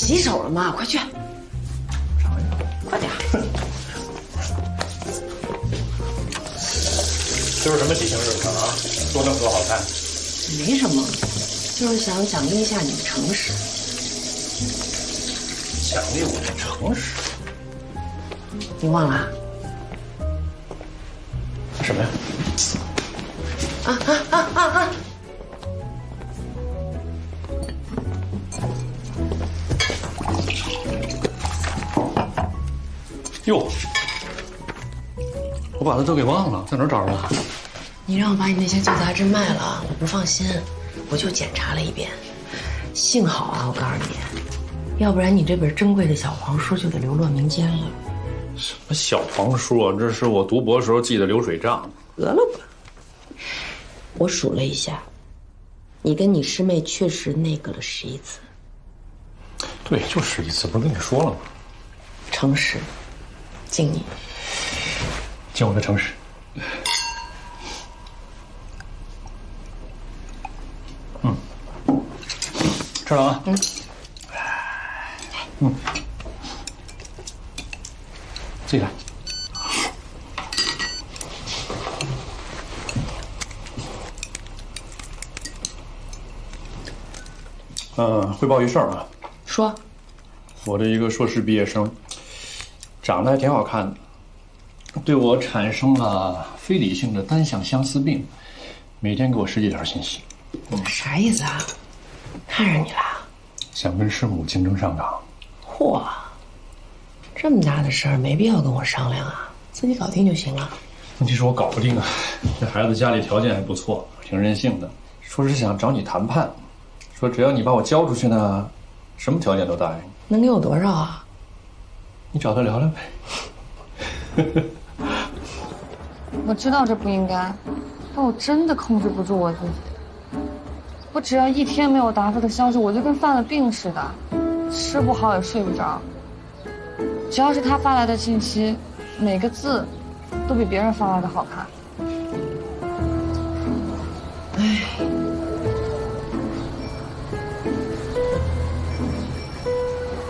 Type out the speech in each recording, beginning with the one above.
洗手了吗？快去，快点。这是什么喜庆日子啊？做那么多好菜？没什么，就是想奖励一下你的诚实。奖励我的诚实？你忘了？什么呀？哟，我把它都给忘了，在哪儿找着的？你让我把你那些旧杂志卖了，我不放心，我就检查了一遍。幸好啊，我告诉你，要不然你这本珍贵的小黄书就得流落民间了。什么小黄书啊？这是我读博时候记的流水账。得了吧，我数了一下，你跟你师妹确实那个了11次。对，就11次，不是跟你说了吗？诚实，敬你。敬我的诚实。吃了啊？自己来。汇报一事儿啊。说。我的一个硕士毕业生，长得还挺好看的，对我产生了非理性的单向相思病，每天给我10几条信息。啥意思啊？看上你了？想跟师母竞争上岗。嚯，这么大的事儿没必要跟我商量啊，自己搞定就行了。问题是我搞不定啊，这孩子家里条件还不错，挺任性的，说是想找你谈判，说只要你把我交出去呢，什么条件都答应。能给我多少啊？你找他聊聊呗。我知道这不应该，但我真的控制不住我自己。我只要一天没有答复的消息，我就跟犯了病似的，吃不好也睡不着。只要是他发来的信息，每个字都比别人发来的好看。唉，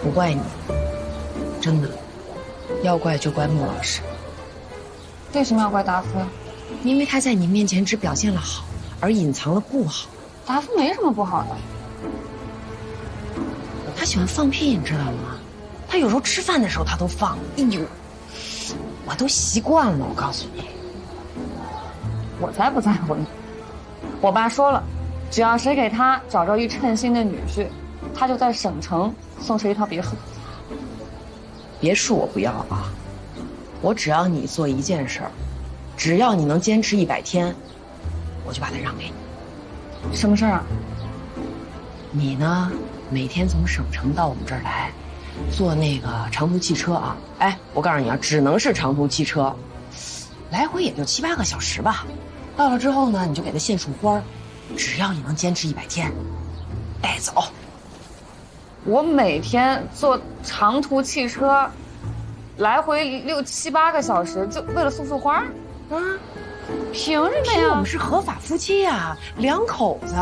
不怪你，真的，要怪就怪穆老师。为什么要怪达夫呀？因为他在你面前只表现了好，而隐藏了不好。达夫没什么不好的。他喜欢放屁，你知道吗？他有时候吃饭的时候他都放。哎呦，我都习惯了。我告诉你，我才不在乎呢。我爸说了，只要谁给他找着一称心的女婿，他就在省城送谁一套别墅。别墅我不要啊，我只要你做一件事儿，只要你能坚持100天，我就把它让给你。什么事儿啊？你呢，每天从省城到我们这儿来，坐那个长途汽车啊。哎，我告诉你啊，只能是长途汽车，来回也就7、8个小时吧。到了之后呢，你就给他献束花，只要你能坚持100天，带走。我每天坐长途汽车，来回6、7、8个小时，就为了送束花？凭什么呀？我们是合法夫妻呀，两口子。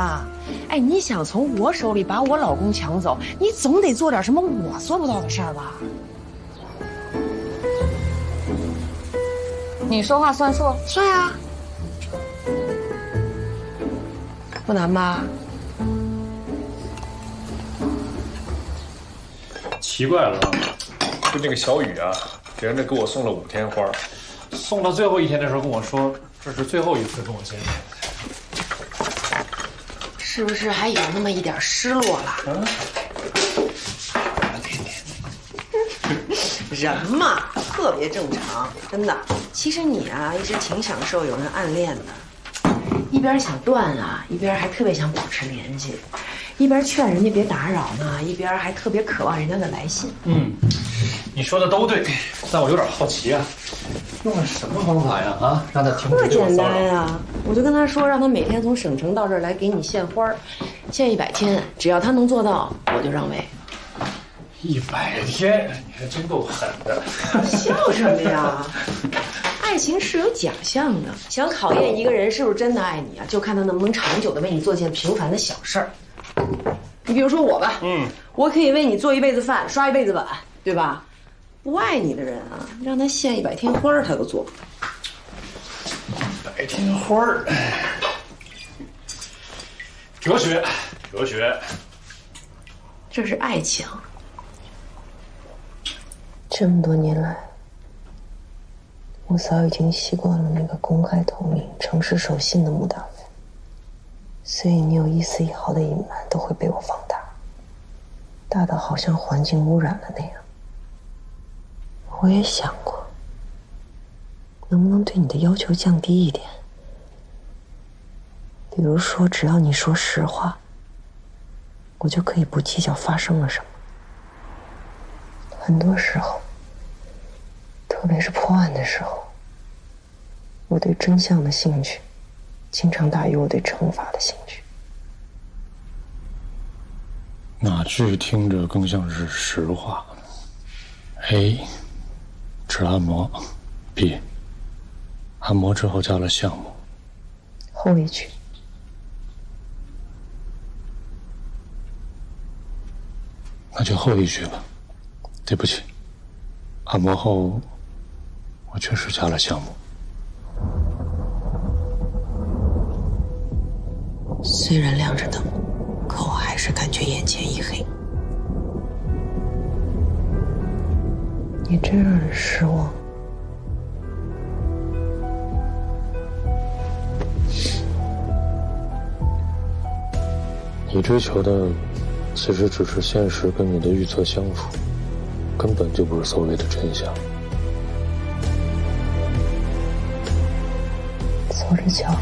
哎，你想从我手里把我老公抢走，你总得做点什么我做不到的事儿吧？你说话算数？算呀，不难吧？奇怪了，就那个小雨啊，别人给我送了5天花，送到最后一天的时候跟我说，这是最后一次跟我见面。是不是还有那么一点失落了？人嘛，特别正常，真的。其实你啊，一直挺享受有人暗恋的，一边想断啊，一边还特别想保持联系，一边劝人家别打扰呢，一边还特别渴望人家的来信。你说的都对，但我有点好奇啊，用了什么方法呀？啊，让他停止特简对我骚扰。单呀，我就跟他说，让他每天从省城到这儿来给你献花，献100天，只要他能做到，我就让位。100天，你还真够狠的。笑什么呀？爱情是有假象的，想考验一个人是不是真的爱你啊，就看他能不能长久的为你做件平凡的小事儿。你比如说我吧，我可以为你做一辈子饭，刷一辈子碗，对吧？不爱你的人啊，让他献100天花他都做不到。100天花儿，哲学，哲学。这是爱情。这么多年来，我早已经习惯了那个公开透明、诚实守信的穆大夫，所以你有一丝一毫的隐瞒都会被我放大，大到好像环境污染了那样。我也想过，能不能对你的要求降低一点？比如说，只要你说实话，我就可以不计较发生了什么。很多时候，特别是破案的时候，我对真相的兴趣经常大于我对惩罚的兴趣。哪句听着更像是实话 ？A. 治按摩 ，B. 按摩之后加了项目。后一句。那就后一句吧。对不起，按摩后我确实加了项目。虽然亮着灯，可我还是感觉眼前一黑。你真让人失望。你追求的其实只是现实跟你的预测相符，根本就不是所谓的真相。走着瞧。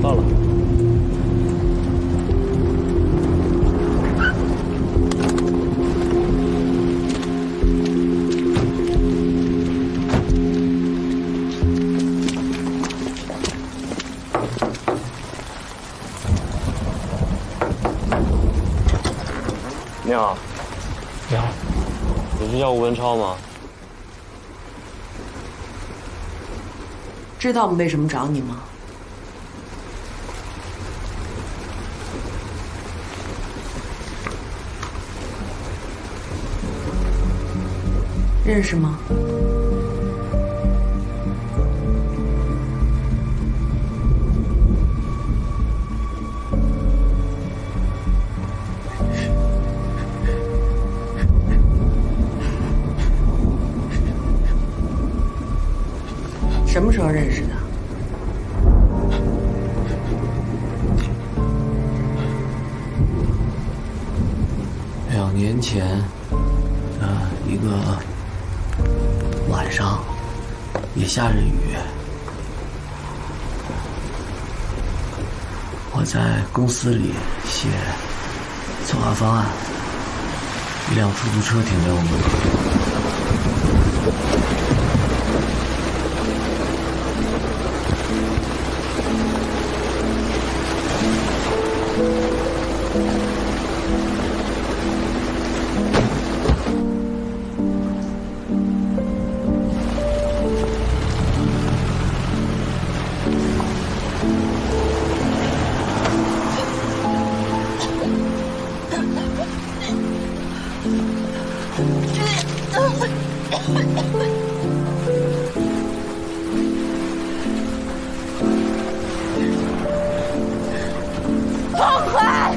到了。你好。你好。你是叫吴文超吗？知道我们为什么找你吗？认识吗？什么时候认识的？2年前，一个晚上，也下着雨，我在公司里写策划方案，一辆出租车停在我门口。放开！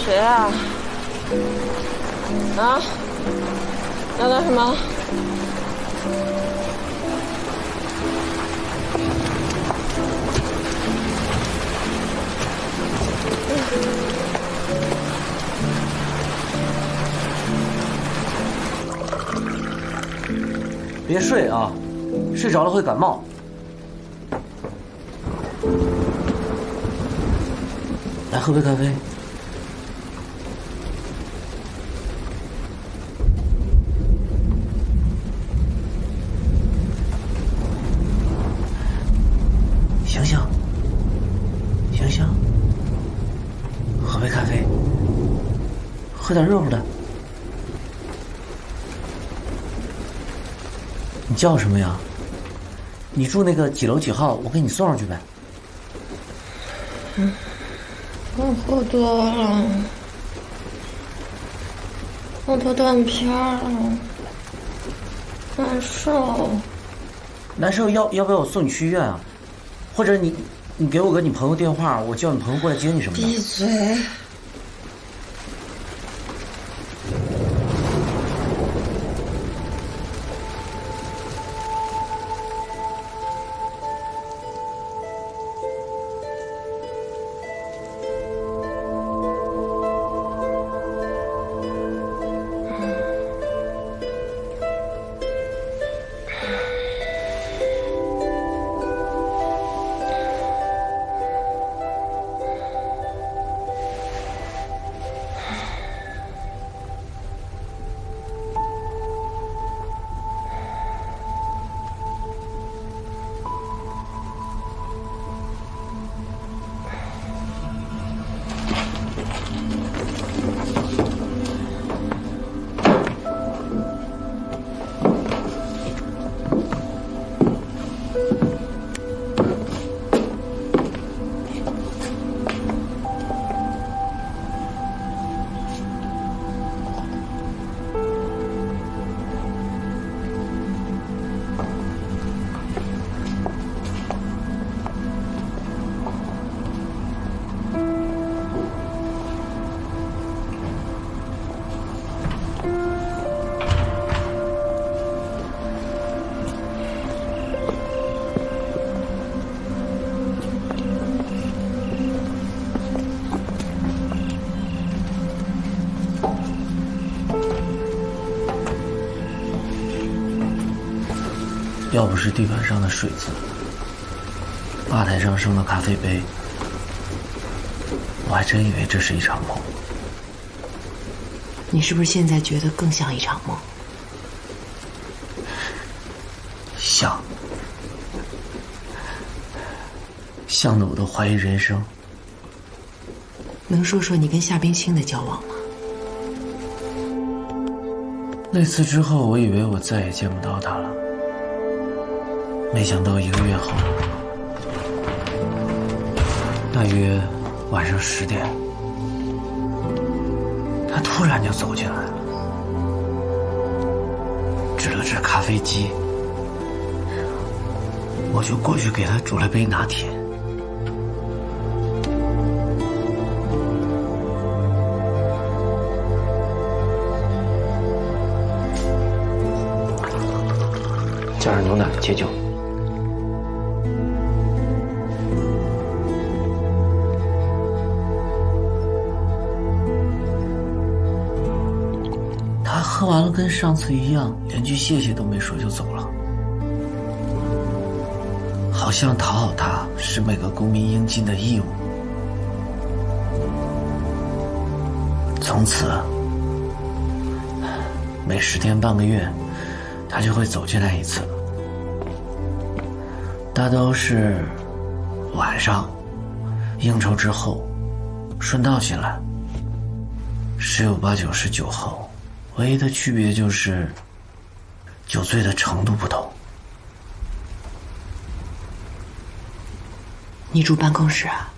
谁啊？啊？要干什么？别睡啊，睡着了会感冒。来喝杯咖啡。醒醒，醒醒，喝杯咖啡，喝点热乎的。你叫什么呀？你住那个几楼几号？我给你送上去呗。我喝多了，我都断片了，难受。难受要不要我送你去医院啊？或者你给我个你朋友电话，我叫你朋友过来接你什么的。闭嘴！要不是地板上的水渍，吧台上剩的咖啡杯，我还真以为这是一场梦。你是不是现在觉得更像一场梦？像的我都怀疑人生。能说说你跟夏冰清的交往吗？那次之后，我以为我再也见不到他了。没想到1个月后，大约晚上10点，他突然就走进来了，指了指咖啡机，我就过去给他煮了杯拿铁。加点牛奶解酒。他喝完了，跟上次一样，连句谢谢都没说就走了，好像讨好他是每个公民应尽的义务。从此，每10天半个月，他就会走进来一次，大都是晚上应酬之后顺道进来，10有8九是酒后，唯一的区别就是酒醉的程度不同。你住办公室啊？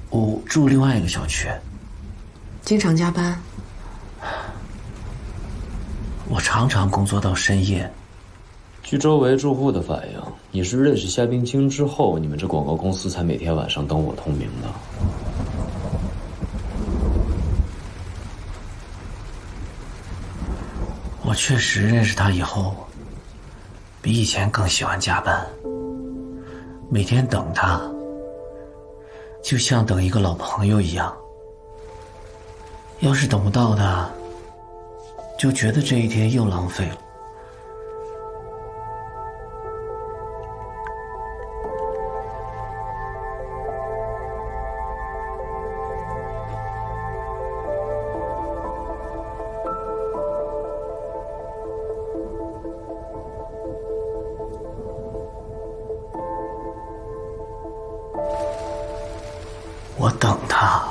我住另外一个小区。经常加班？我常常工作到深夜。据周围住户的反映，你是认识夏冰清之后，你们这广告公司才每天晚上灯火通明的。我确实认识他以后，比以前更喜欢加班。每天等他，就像等一个老朋友一样。要是等不到他，就觉得这一天又浪费了。我等他，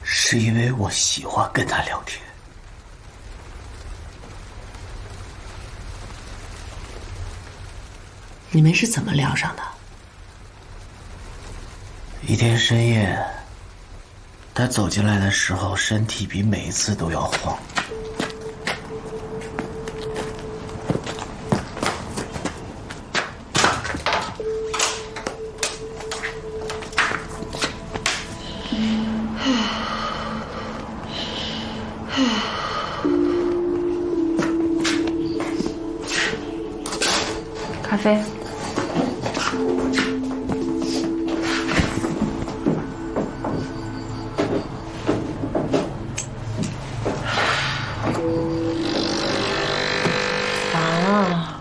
是因为我喜欢跟他聊天。你们是怎么聊上的？一天深夜，他走进来的时候，身体比每一次都要晃。咖啡。烦啊！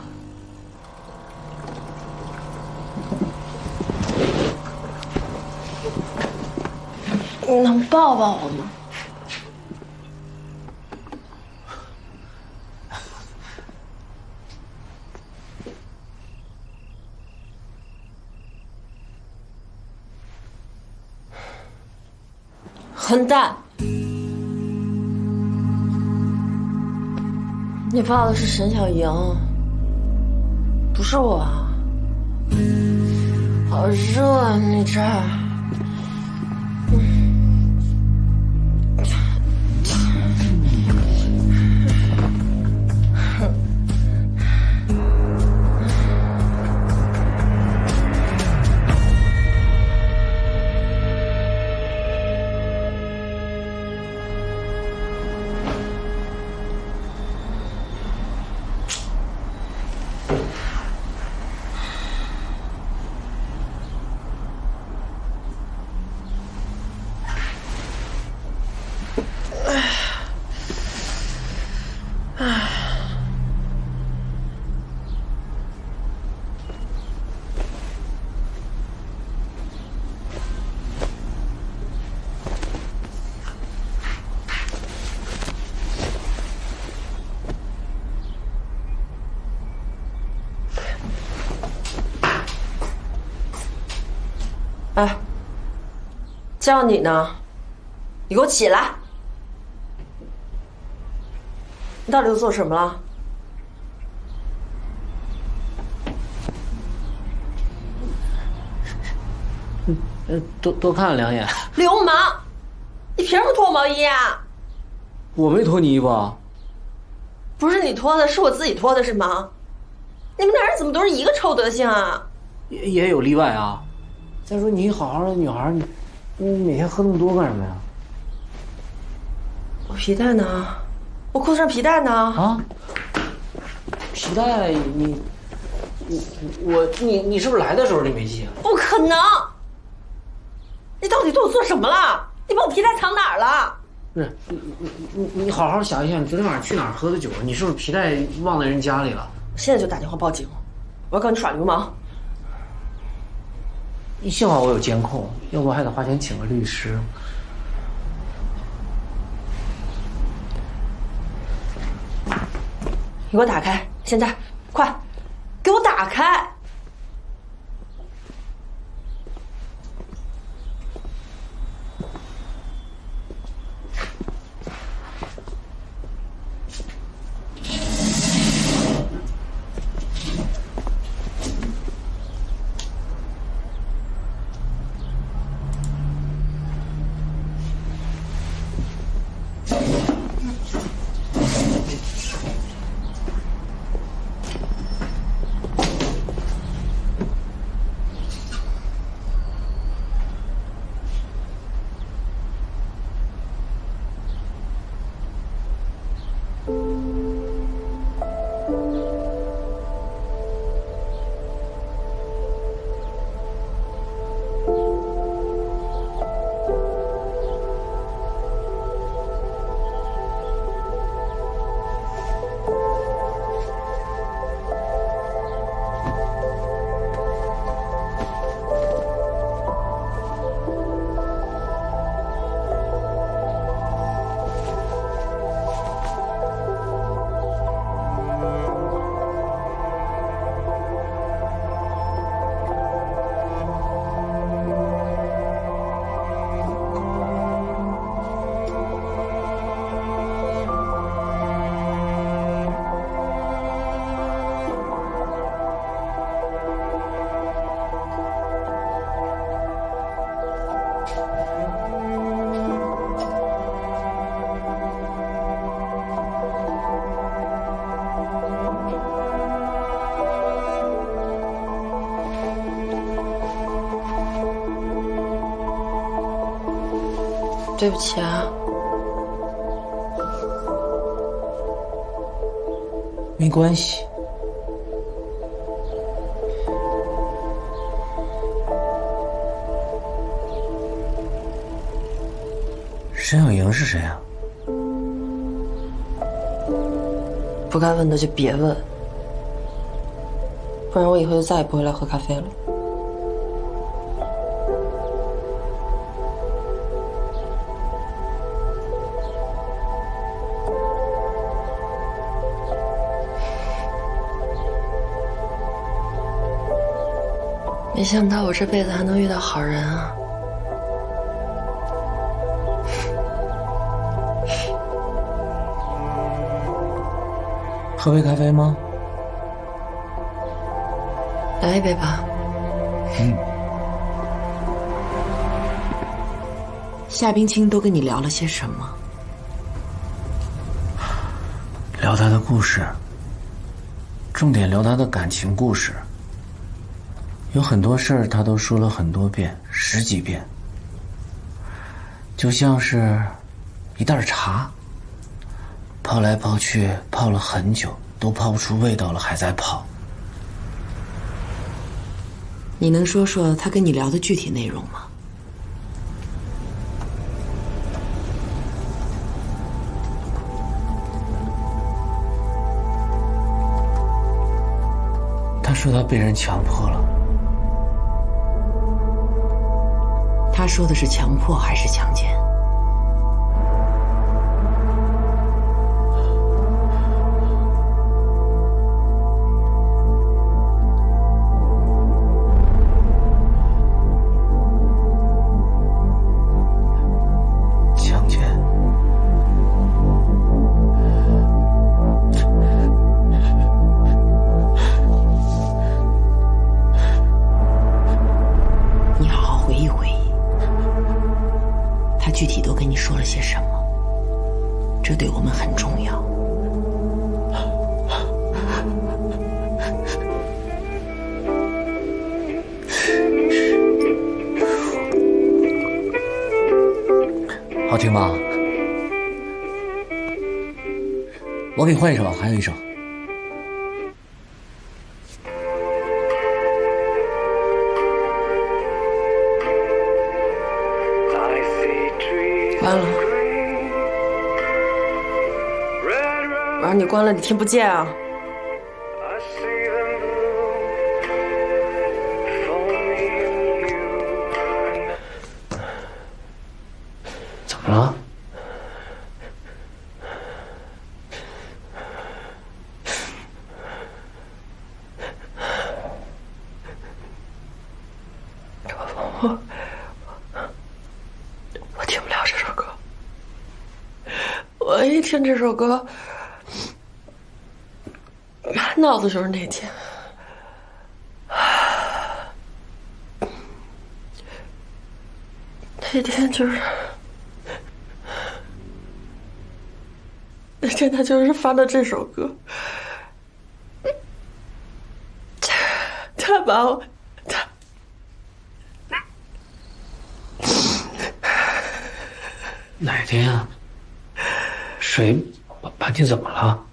你能抱抱我吗？混蛋！你抱的是沈小莹，不是我。好热啊，你这儿。哎，叫你呢，你给我起来！你到底都做什么了？多看了两眼。流氓！你凭什么脱我毛衣啊？我没脱你衣服啊。不是你脱的，是我自己脱的，是吗？你们男人怎么都是一个臭德行啊？也有例外啊。再说你好好的女孩，你每天喝那么多干什么呀？我皮带呢？我裤子上皮带呢？啊？皮带你是不是来的时候就没系啊？不可能！你到底对我做什么了？你把我皮带藏哪儿了？不是你好好想一想，你昨天晚上去哪儿喝的酒？你是不是皮带忘在人家里了？现在就打电话报警！我要告你耍流氓！幸好我有监控，要不还得花钱请个律师。你给我打开！现在，快，给我打开！对不起啊。没关系。沈小莹是谁啊？不该问的就别问，不然我以后就再也不会来喝咖啡了。没想到我这辈子还能遇到好人啊！喝杯咖啡吗？来一杯吧。夏冰清都跟你聊了些什么？聊他的故事，重点聊他的感情故事。有很多事儿他都说了很多遍，10几遍，就像是一袋茶，泡来泡去，泡了很久，都泡不出味道了，还在泡。你能说说他跟你聊的具体内容吗？他说他被人强迫了。他说的是强迫还是强奸？强奸。你好好回忆回忆。他具体都跟你说了些什么？这对我们很重要。好听吗？我给你换一首，还有一首。关了。我让你关了，你听不见啊？怎么了？我听不了这首歌。我一听这首歌，满脑子就是那天。那天就是，那天他就是放的这首歌，他把我，哪天啊？谁把你怎么了？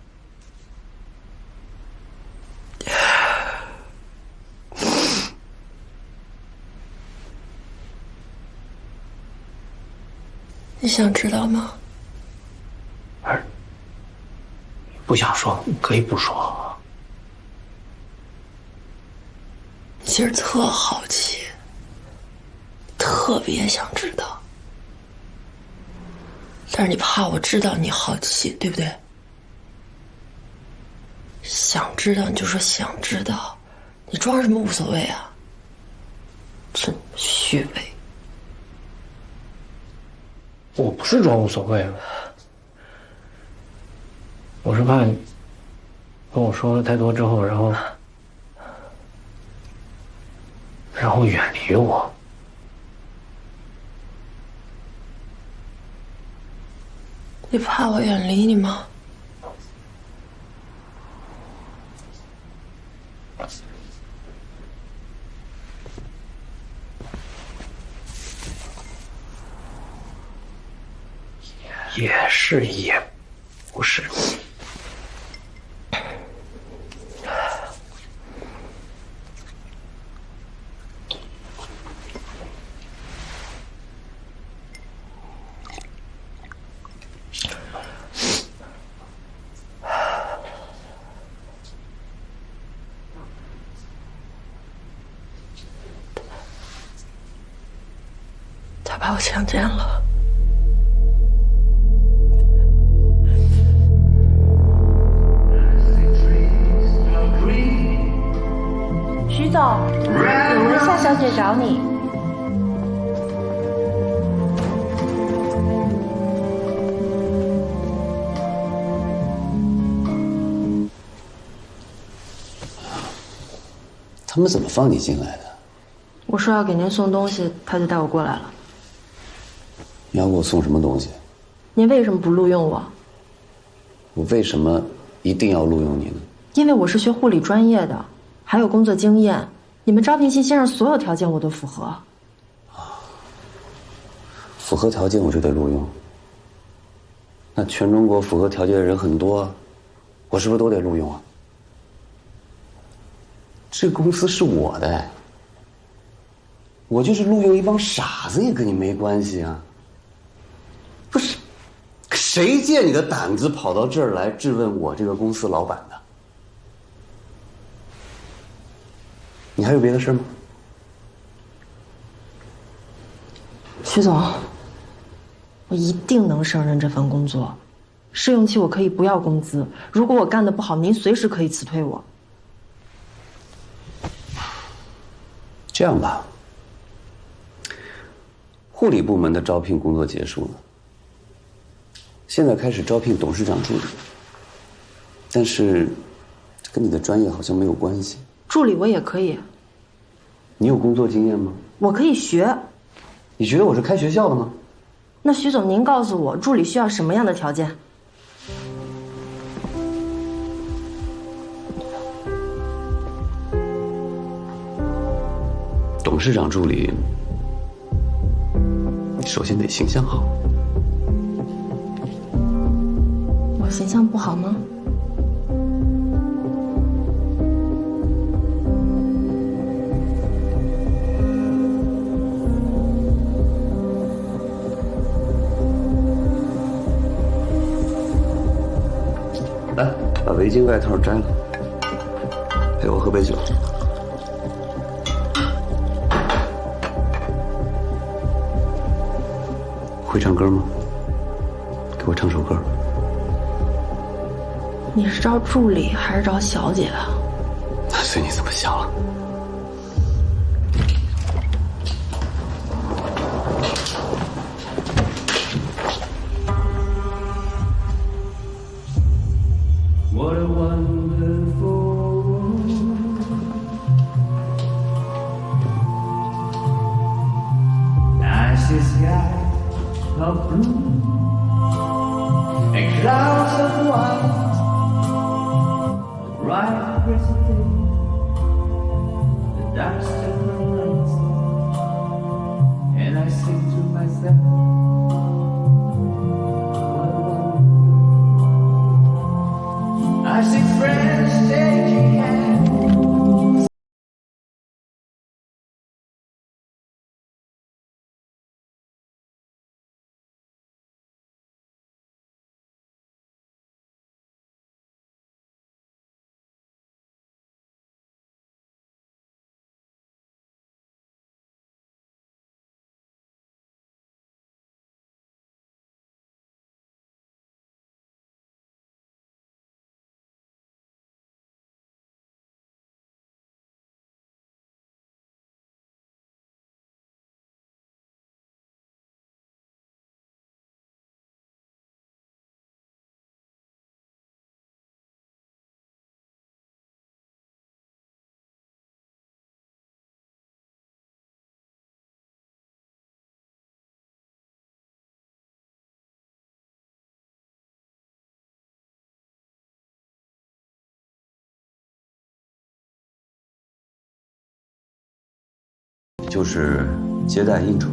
你想知道吗？不想说可以不说。其实特好奇，特别想知道，但是你怕我知道你好奇，对不对？想知道你就说想知道，你装什么无所谓啊？真虚伪。我不是装无所谓，我是怕你跟我说了太多之后，然后远离我。你怕我远离你吗？也是也不是。他把我强奸了。徐总，有文夏小姐找你。他们怎么放你进来的？我说要给您送东西，他就带我过来了。你要给我送什么东西？您为什么不录用我？我为什么一定要录用你呢？因为我是学护理专业的，还有工作经验。你们招聘信息上所有条件我都符合。符合条件我就得录用。那全中国符合条件的人很多，我是不是都得录用啊？这公司是我的，我就是录用一帮傻子也跟你没关系啊。不是，谁借你的胆子跑到这儿来质问我这个公司老板的？你还有别的事吗？徐总，我一定能胜任这份工作。试用期我可以不要工资，如果我干得不好，您随时可以辞退我。这样吧，护理部门的招聘工作结束了，现在开始招聘董事长助理，但是跟你的专业好像没有关系。助理我也可以。你有工作经验吗？我可以学。你觉得我是开学校的吗？那徐总，您告诉我，助理需要什么样的条件？董事长助理，首先得形象好。我形象不好吗？来，把围巾外套摘了，陪我喝杯酒。会唱歌吗？给我唱首歌。你是招助理还是招小姐啊？那随你怎么想了。What a wonderful world. Nice sky of blue and clouds of white, the bright crescent day, the dark silver night, and I sing to myself, what a wonderful. I see friends taking hands.就是接待应酬。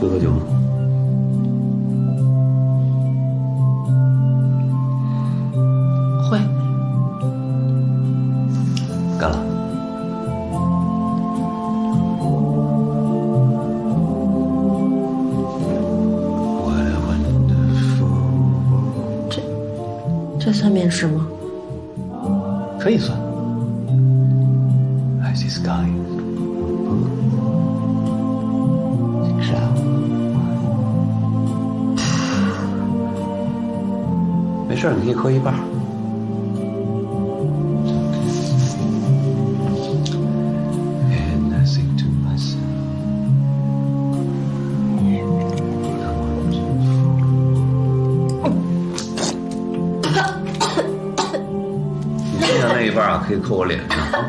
会喝酒吗？会。干了。这算面试吗？可以算。I see sky. 是啊。没事，你可以喝一半。And I think to myself. 你剩下那一半啊，可以扣我脸上啊。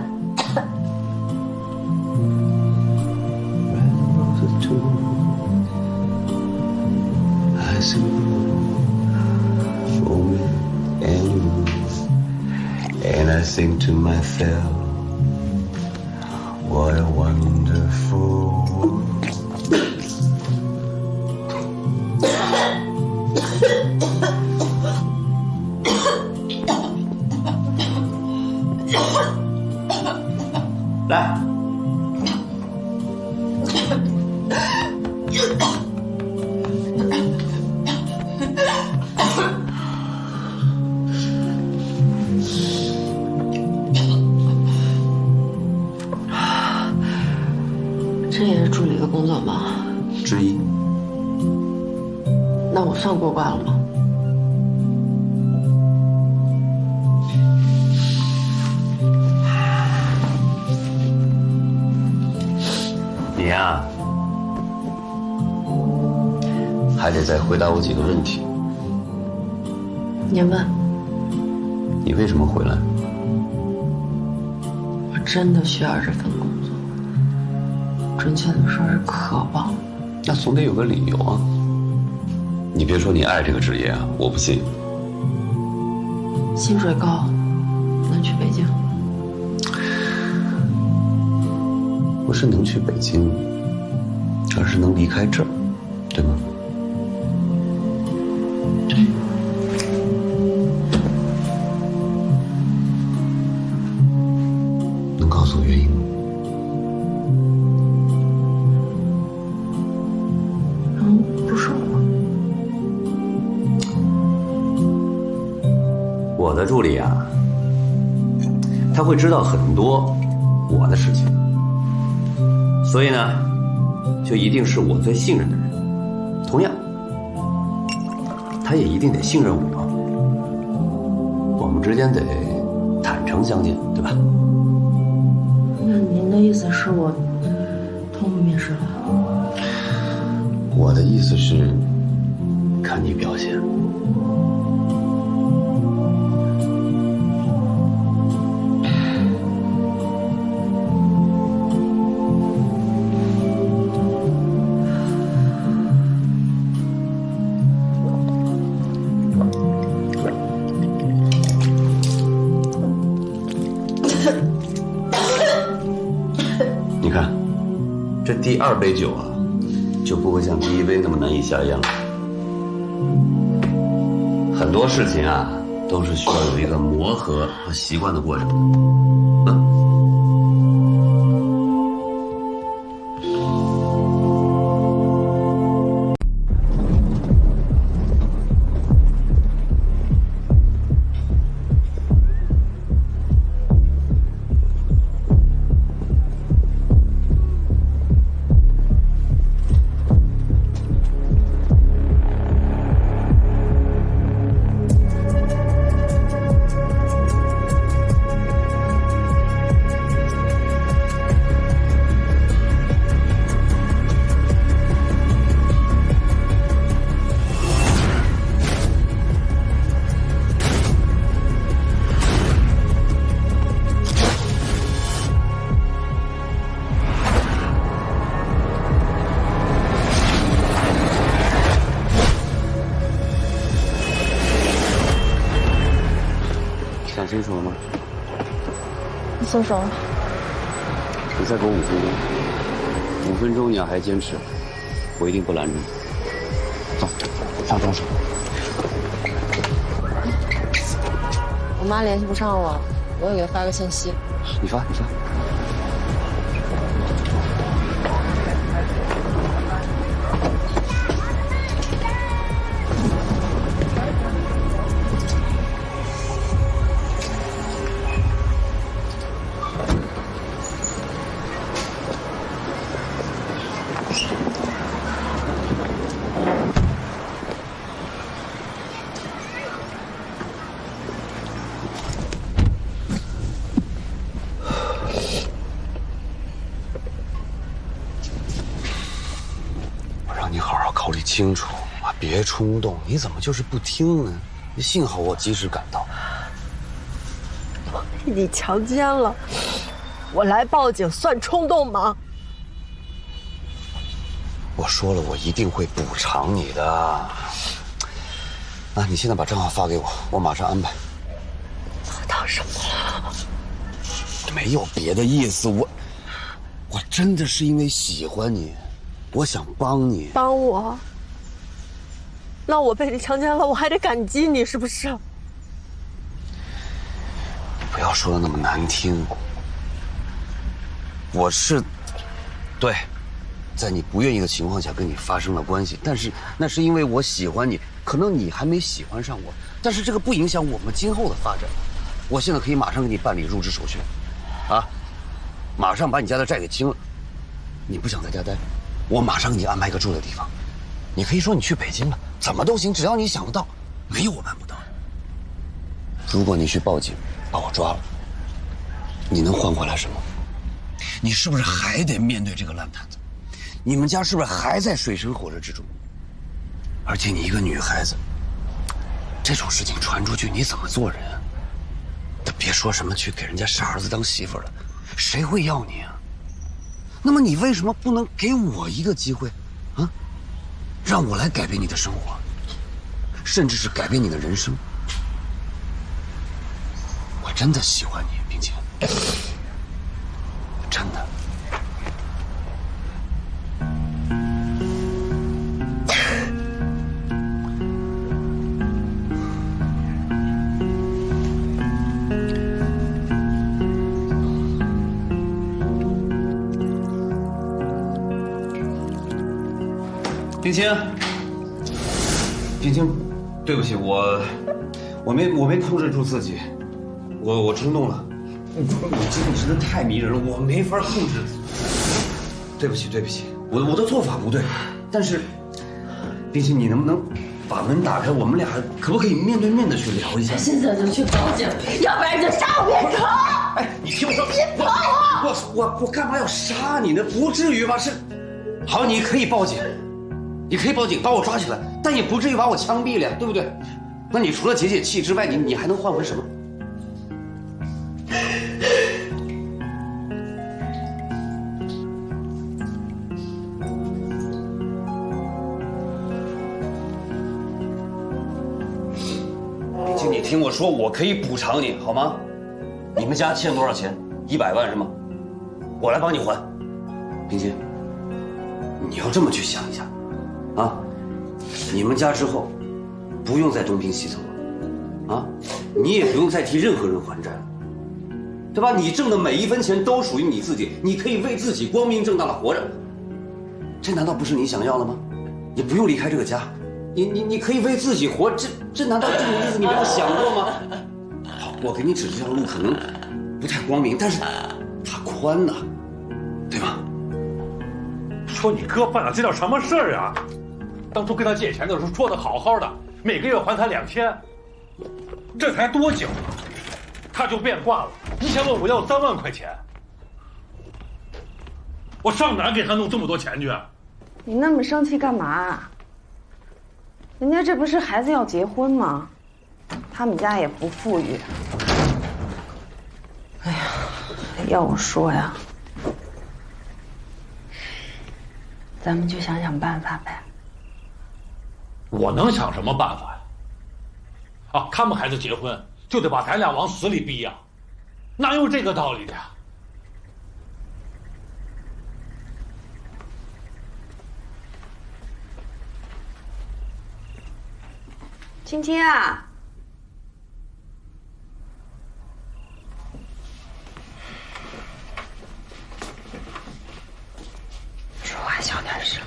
And I think to myself, what a wonderful world. 来。这也是助理的工作吗？之一。那我算过关了吗？你呀，还得再回答我几个问题。您问。你为什么回来？我真的需要这份工作，准确的说是渴望。那总得有个理由啊！你别说你爱这个职业啊，我不信。薪水高，能去北京。不是能去北京，而是能离开这儿，对吗？对。能告诉我原因吗？不说了。我的助理啊，他会知道很多我的事情。所以呢，就一定是我最信任的人。同样，他也一定得信任我。我们之间得坦诚相见，对吧？那您的意思是我通过面试了？我的意思是，看你表现。你看，这第二杯酒啊，就不会像第一杯那么难以下咽了。很多事情啊，都是需要有一个磨合和习惯的过程的。想清楚了吗？你松手了。你再给我5分钟，5分钟你要还坚持。我一定不拦着你。走，上装手。我妈联系不上我，我也给她发个信息。你发。你好好考虑清楚啊，别冲动。你怎么就是不听呢？幸好我及时赶到。被你强奸了，我来报警算冲动吗？我说了，我一定会补偿你的。啊，你现在把账号发给我，我马上安排。做到什么了？没有别的意思，我真的是因为喜欢你。我想帮你，帮我？那我被你强奸了，我还得感激你，是不是？不要说的那么难听。我是，对，在你不愿意的情况下跟你发生了关系，但是那是因为我喜欢你，可能你还没喜欢上我，但是这个不影响我们今后的发展。我现在可以马上给你办理入职手续，啊，马上把你家的债给清了。你不想在家待？我马上给你安排一个住的地方，你可以说你去北京了，怎么都行，只要你想得到，没有我办不到的。如果你去报警，把我抓了，你能换回来什么？你是不是还得面对这个烂摊子？你们家是不是还在水深火热之中？而且你一个女孩子，这种事情传出去，你怎么做人啊？别说什么去给人家傻儿子当媳妇了，谁会要你啊？那么你为什么不能给我一个机会，啊？让我来改变你的生活，甚至是改变你的人生？我真的喜欢你，并且真的。冰清，冰清，对不起，我没控制住自己，我冲动了。你这个真的太迷人了，我没法控制。对不起，我的做法不对，但是，冰清，你能不能把门打开？我们俩可不可以面对面的去聊一下？现在就去报警，要不然就杀我灭口！哎，你听我说，别跑啊！我干嘛要杀你呢？不至于吧？是，好，你可以报警。你可以报警把我抓起来，但也不至于把我枪毙了呀，对不对？那你除了解解气之外，你还能换回什么？冰清，你听我说，我可以补偿你，好吗？你们家欠多少钱？100万是吗？我来帮你还。冰清，你要这么去想一想。啊，你们家之后不用再东拼西凑了，啊，你也不用再替任何人还债了，对吧？你挣的每一分钱都属于你自己，你可以为自己光明正大的活着。这难道不是你想要的吗？也不用离开这个家，你可以为自己活，这难道这种日子你没有想过吗？好，我给你指这条路可能不太光明，但是它宽呐，对吧？说你哥办了这叫什么事儿啊？当初跟他借钱的时候说的好好的，每个月还他2000，这才多久啊，他就变卦了，一下问我要3万块钱，我上哪给他弄这么多钱去啊？你那么生气干嘛？人家这不是孩子要结婚吗？他们家也不富裕。哎呀，要我说呀，咱们就想想办法呗。我能想什么办法呀？啊，他们孩子结婚就得把咱俩往死里逼呀，哪有这个道理的呀？青青啊，说话小点声。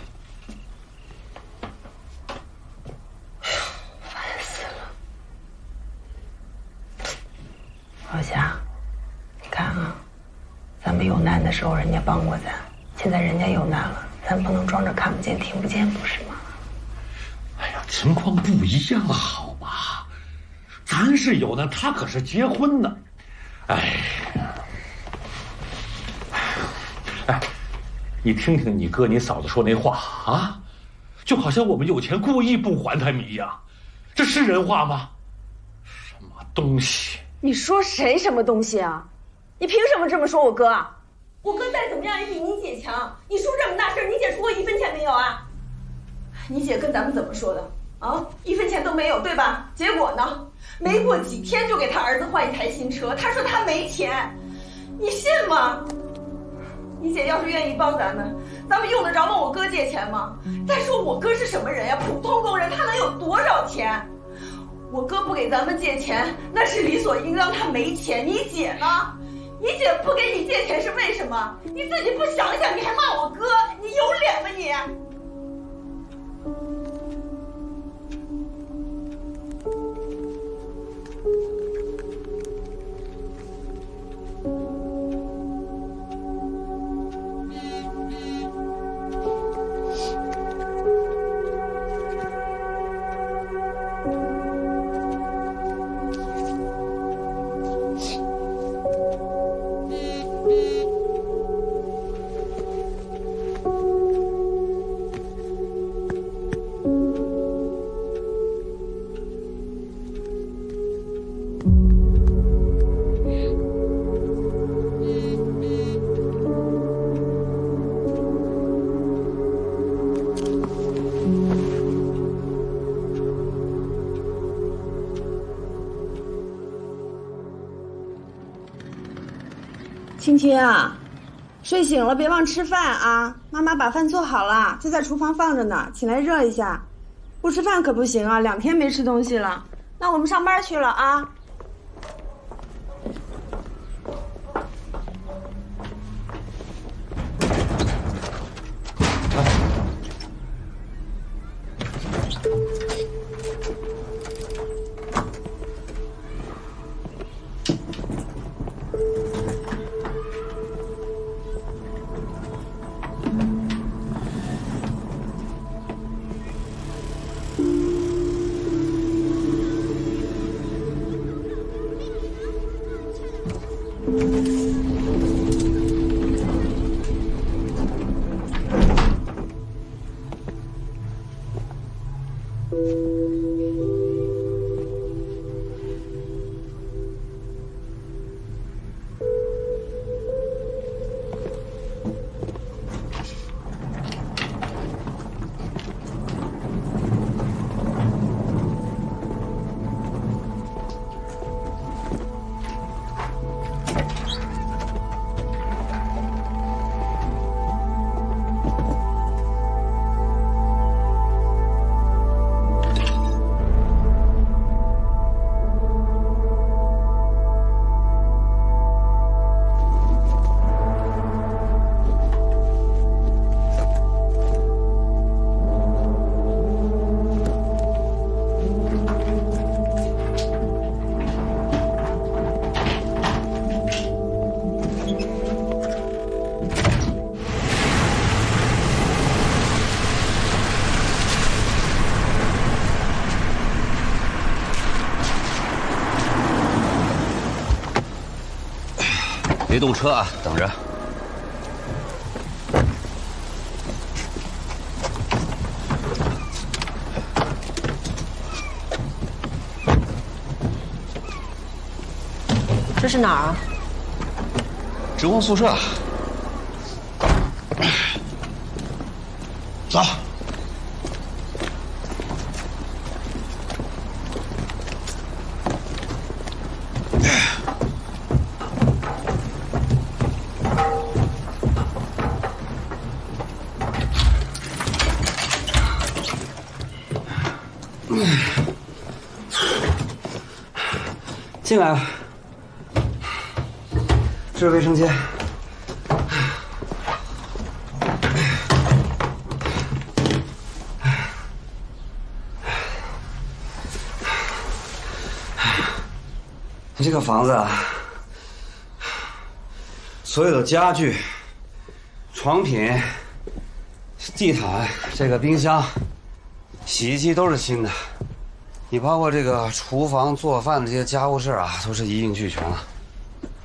哎呦，烦死了！老夏，你看啊，咱们有难的时候人家帮过咱，现在人家有难了，咱不能装着看不见听不见，不是吗？哎呀，情况不一样好吧？咱是有难，他可是结婚呢。哎，你听听你哥你嫂子说那话啊，就好像我们有钱故意不还他们一样，这是人话吗？什么东西？你说谁什么东西啊？你凭什么这么说我哥啊？我哥再怎么样也比你姐强，你出这么大事，你姐出过1分钱没有啊？你姐跟咱们怎么说的啊？1分钱都没有，对吧？结果呢？没过几天就给他儿子换1台新车，他说他没钱，你信吗？你姐要是愿意帮咱们用得着问我哥借钱吗？再说我哥是什么人呀？普通工人，他能有多少钱？我哥不给咱们借钱，那是理所应当，他没钱。你姐呢？你姐不给你借钱是为什么？你自己不想想，你还骂我哥，你有脸吗你？青青啊，睡醒了别忘吃饭啊！妈妈把饭做好了，就在厨房放着呢，起来热一下。不吃饭可不行啊，2天没吃东西了。那我们上班去了啊。别动车啊，等着。这是哪儿啊？职工宿舍。走。进来。这是卫生间。这个房子啊，所有的家具、床品、地毯、这个冰箱、洗衣机都是新的。你包括这个厨房做饭的这些家务事啊，都是一应俱全了。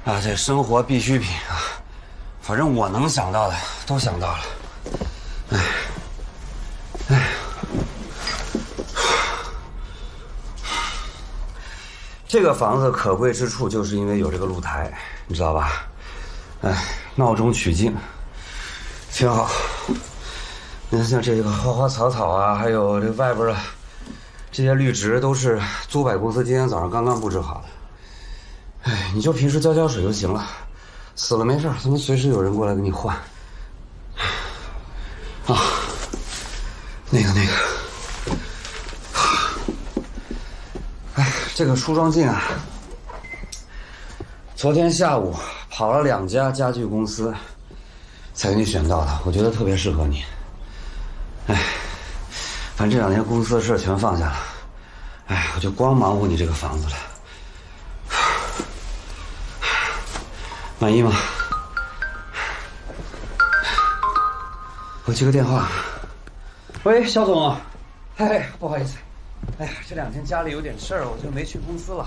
啊，这生活必需品啊，反正我能想到的都想到了。这个房子可贵之处就是因为有这个露台，你知道吧？闹中取静，挺好。你看像这个花花草草啊，还有这外边的这些绿植，都是租柏公司今天早上刚刚布置好的。你就平时浇浇水就行了，死了没事，咱们随时有人过来给你换。啊，那个。这个梳妆镜啊，昨天下午跑了2家家具公司，才给你选到的，我觉得特别适合你。反正这2年公司的事全放下了，我就光忙活你这个房子了。满意吗？我接个电话。喂，肖总，不好意思。这2天家里有点事儿，我就没去公司了。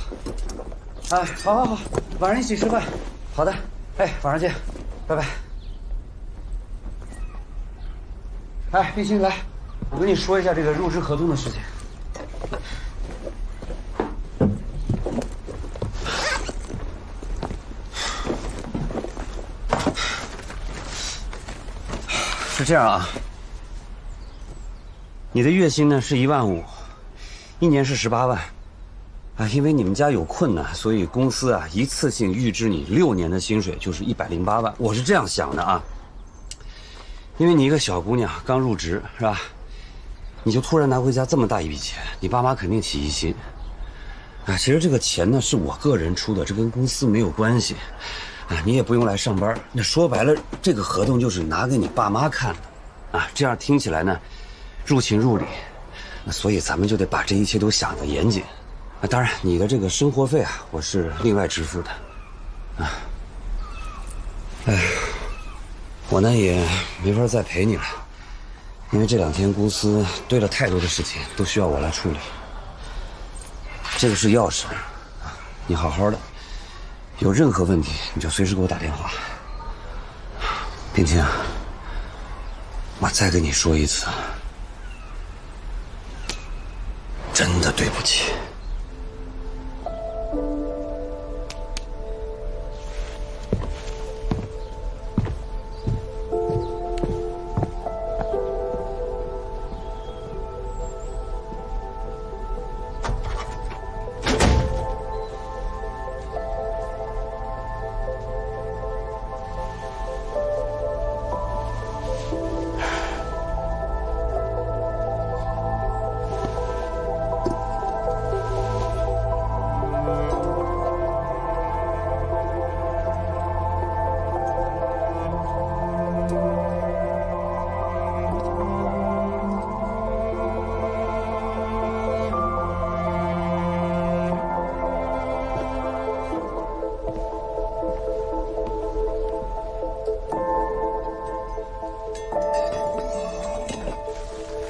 好，晚上一起吃饭。好的，晚上见，拜拜。碧欣，来，我跟你说一下这个入职合同的事情。是这样啊，你的月薪呢是15000，一年是18万。因为你们家有困难，所以公司啊一次性预支你6年的薪水，就是108万。我是这样想的啊，因为你一个小姑娘刚入职是吧？你就突然拿回家这么大一笔钱，你爸妈肯定起疑心。其实这个钱呢是我个人出的，这跟公司没有关系。你也不用来上班。那说白了，这个合同就是拿给你爸妈看的。这样听起来呢，入情入理。所以咱们就得把这一切都想得严谨。当然，你的这个生活费啊，我是另外支付的。我呢也没法再陪你了，因为这2天公司堆了太多的事情，都需要我来处理。这个是钥匙，你好好的，有任何问题你就随时给我打电话。冰清，我再跟你说一次，真的对不起。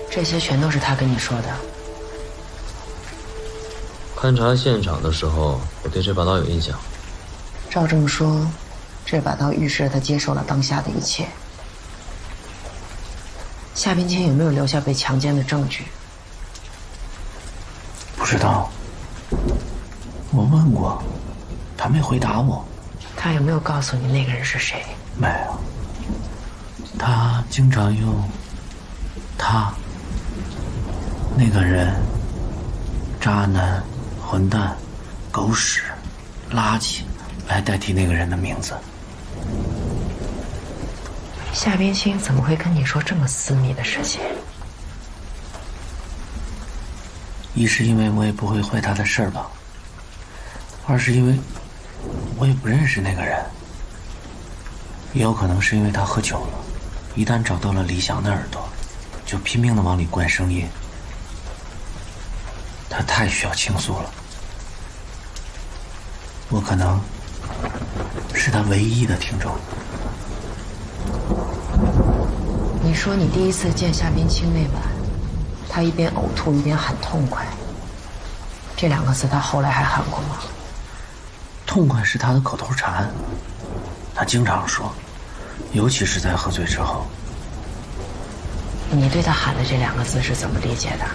这些全都是他跟你说的。勘察现场的时候，我对这把刀有印象。照这么说，这把刀预示他接受了当下的一切。夏冰清有没有留下被强奸的证据？不知道，我问过，他没回答我。他有没有告诉你那个人是谁？没有。他经常用他那个人、渣男、混蛋、狗屎、垃圾来代替那个人的名字。夏冰清怎么会跟你说这么私密的事情？一是因为我也不会坏他的事儿吧，二是因为我也不认识那个人，也有可能是因为他喝酒了，一旦找到了李想的耳朵，就拼命的往里灌声音。他太需要倾诉了，我可能是他唯一的听众。你说你第一次见夏冰清那晚，他一边呕吐一边喊痛快，这2个字他后来还喊过吗？痛快是他的口头禅，他经常说，尤其是在喝醉之后。你对他喊的这2个字是怎么理解的？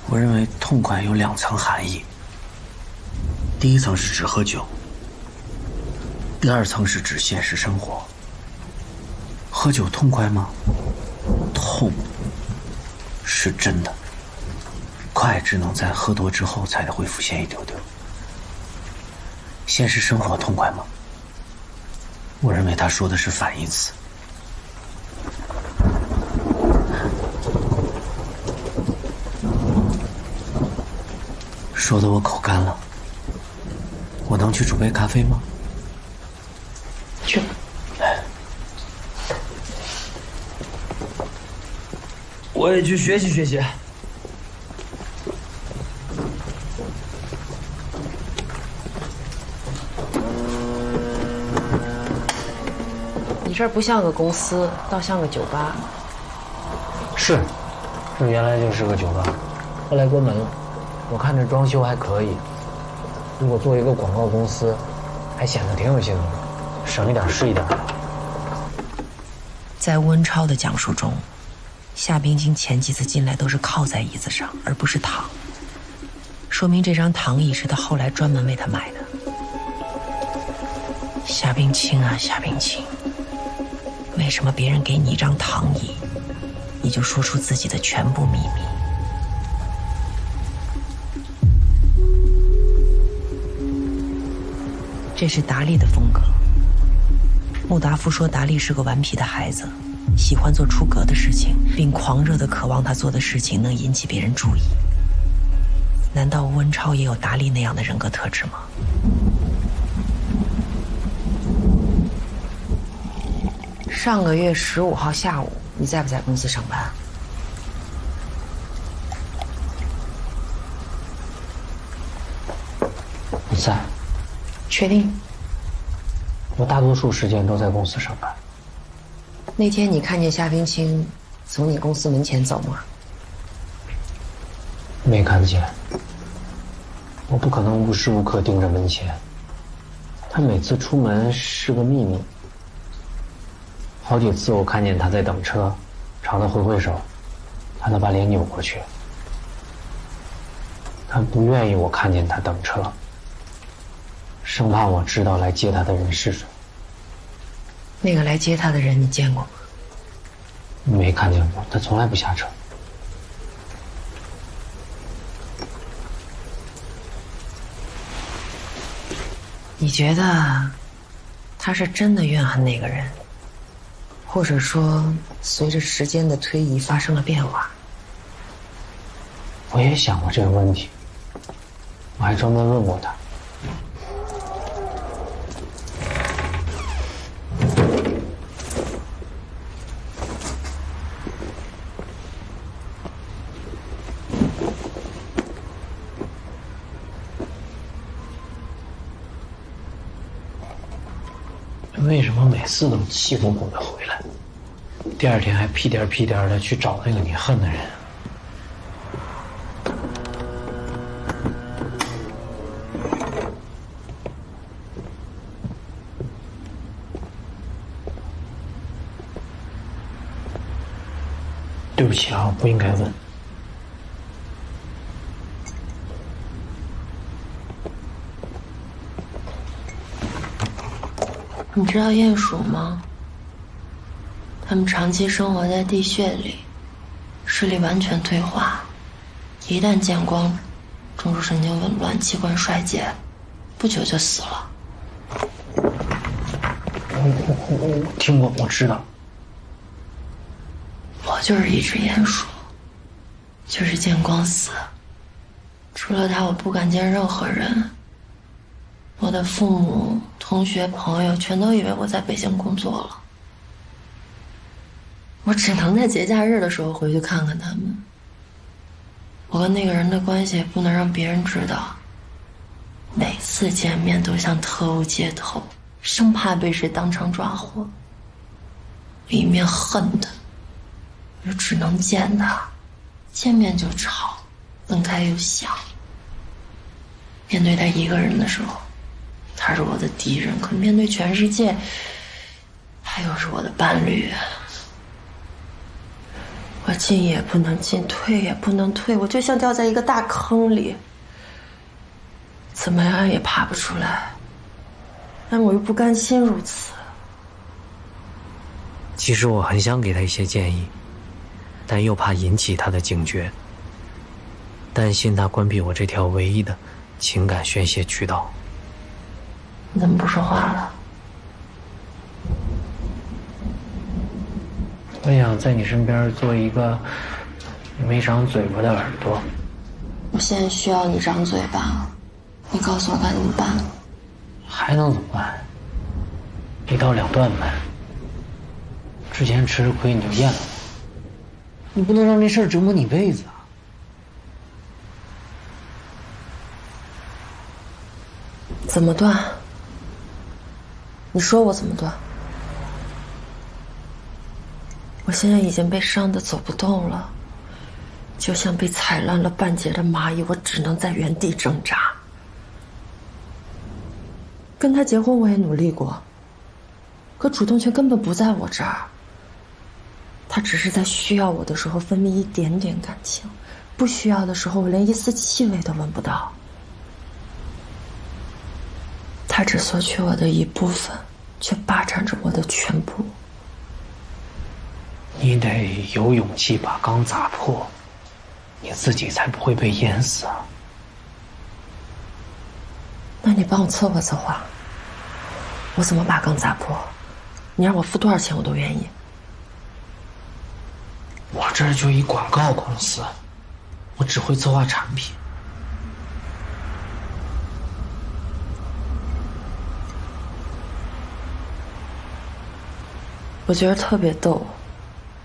我认为痛快有2层含义，第一层是指喝酒，第2层是指现实生活。喝酒痛快吗？痛是真的，快只能在喝多之后才会浮现一丢丢。现实生活痛快吗？我认为他说的是反义词。说的我口干了，我能去煮杯咖啡吗？去。我也去学习学习。你这儿不像个公司，倒像个酒吧。是，这原来就是个酒吧，后来关门了。我看这装修还可以，如果做一个广告公司，还显得挺有性的，省一点是一点。在温超的讲述中，夏冰清前几次进来都是靠在椅子上，而不是躺，说明这张躺椅是他后来专门为他买的。夏冰清啊，夏冰清，为什么别人给你一张躺椅，你就说出自己的全部秘密？这是达利的风格。穆达夫说达利是个顽皮的孩子，喜欢做出格的事情，并狂热地渴望他做的事情能引起别人注意。难道温超也有达利那样的人格特质吗？上个月15号下午，你在不在公司上班？不在。确定？我大多数时间都在公司上班。那天你看见夏冰清从你公司门前走吗？没看见。我不可能无时无刻盯着门前。他每次出门是个秘密。好几次我看见他在等车，朝他挥挥手，让他把脸扭过去。他不愿意我看见他等车，生怕我知道来接他的人是谁。那个来接他的人你见过吗？没看见过，他从来不下车。你觉得他是真的怨恨那个人，或者说随着时间的推移发生了变化？我也想过这个问题，我还专门问过他。为什么每次都气鼓鼓的回来，第二天还屁颠屁颠的去找那个你恨的人？对不起啊，我不应该问。你知道鼹鼠吗？它们长期生活在地穴里，视力完全退化，一旦见光，中枢神经紊乱，器官衰竭，不久就死了。我听过，我知道。我就是一只鼹鼠，就是见光死。除了它，我不敢见任何人，我的父母、同学、朋友全都以为我在北京工作了，我只能在节假日的时候回去看看他们。我跟那个人的关系也不能让别人知道，每次见面都像特务接头，生怕被谁当场抓获。我一面恨他，又只能见他，见面就吵，分开又想。面对他一个人的时候，他是我的敌人；可面对全世界，他又是我的伴侣。我进也不能进，退也不能退，我就像掉在一个大坑里，怎么样也爬不出来。但我又不甘心如此。其实我很想给他一些建议，但又怕引起他的警觉，担心他关闭我这条唯一的情感宣泄渠道。你怎么不说话了？我想在你身边做一个没长嘴巴的耳朵。我现在需要你张嘴巴，你告诉我该怎么办？还能怎么办？一刀两断呗。之前吃了亏你就咽了，你不能让这事儿折磨你一辈子啊！怎么断？你说我怎么断？我现在已经被伤得走不动了，就像被踩烂了半截的蚂蚁，我只能在原地挣扎。跟他结婚我也努力过，可主动权根本不在我这儿。他只是在需要我的时候分泌一点点感情，不需要的时候我连一丝气味都闻不到。他只索取我的一部分，却霸占着我的全部。你得有勇气把缸砸破，你自己才不会被淹死啊！那你帮我策划策划，我怎么把缸砸破？你让我付多少钱我都愿意。我这就一广告公司，我只会策划产品。我觉得特别逗，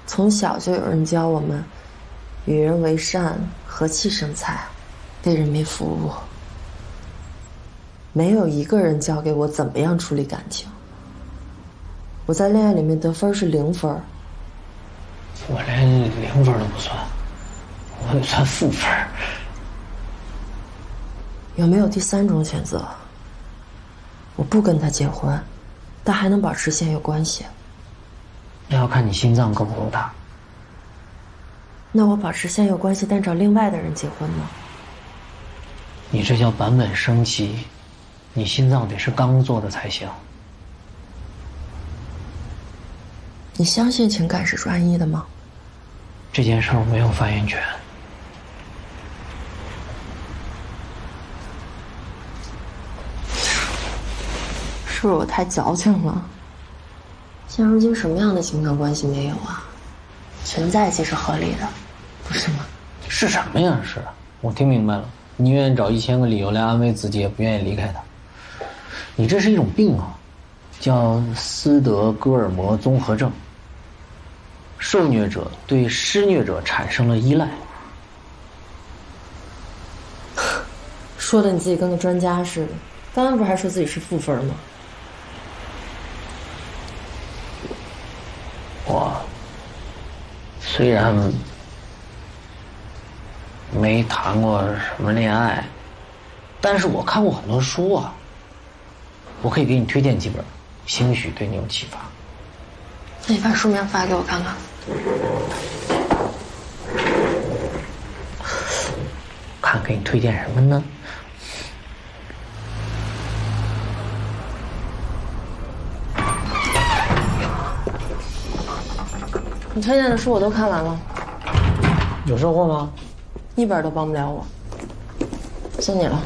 从小就有人教我们与人为善、和气生财、为人民服务，没有一个人教给我怎么样处理感情。我在恋爱里面得分是0分，我连0分都不算，我得算负分。有没有第3种选择？我不跟他结婚，但还能保持现有关系。那要看你心脏够不够大。那我保持现有关系，但找另外的人结婚呢？你这叫版本升级，你心脏得是刚做的才行。你相信情感是专一的吗？这件事我没有发言权。是不是我太矫情了？现如今什么样的情感关系没有啊？存在即是合理的，不是吗？是什么呀？是，我听明白了。你愿意找1000个理由来安慰自己，也不愿意离开他。你这是一种病啊，叫斯德哥尔摩综合症。受虐者对施虐者产生了依赖。说的你自己跟个专家似的，刚刚不是还说自己是负分吗？我虽然没谈过什么恋爱，但是我看过很多书啊，我可以给你推荐几本，兴许对你有启发。那你把书名发给我看看。看给你推荐什么呢？你推荐的书我都看完了，有收获吗？一本都帮不了我，送你了。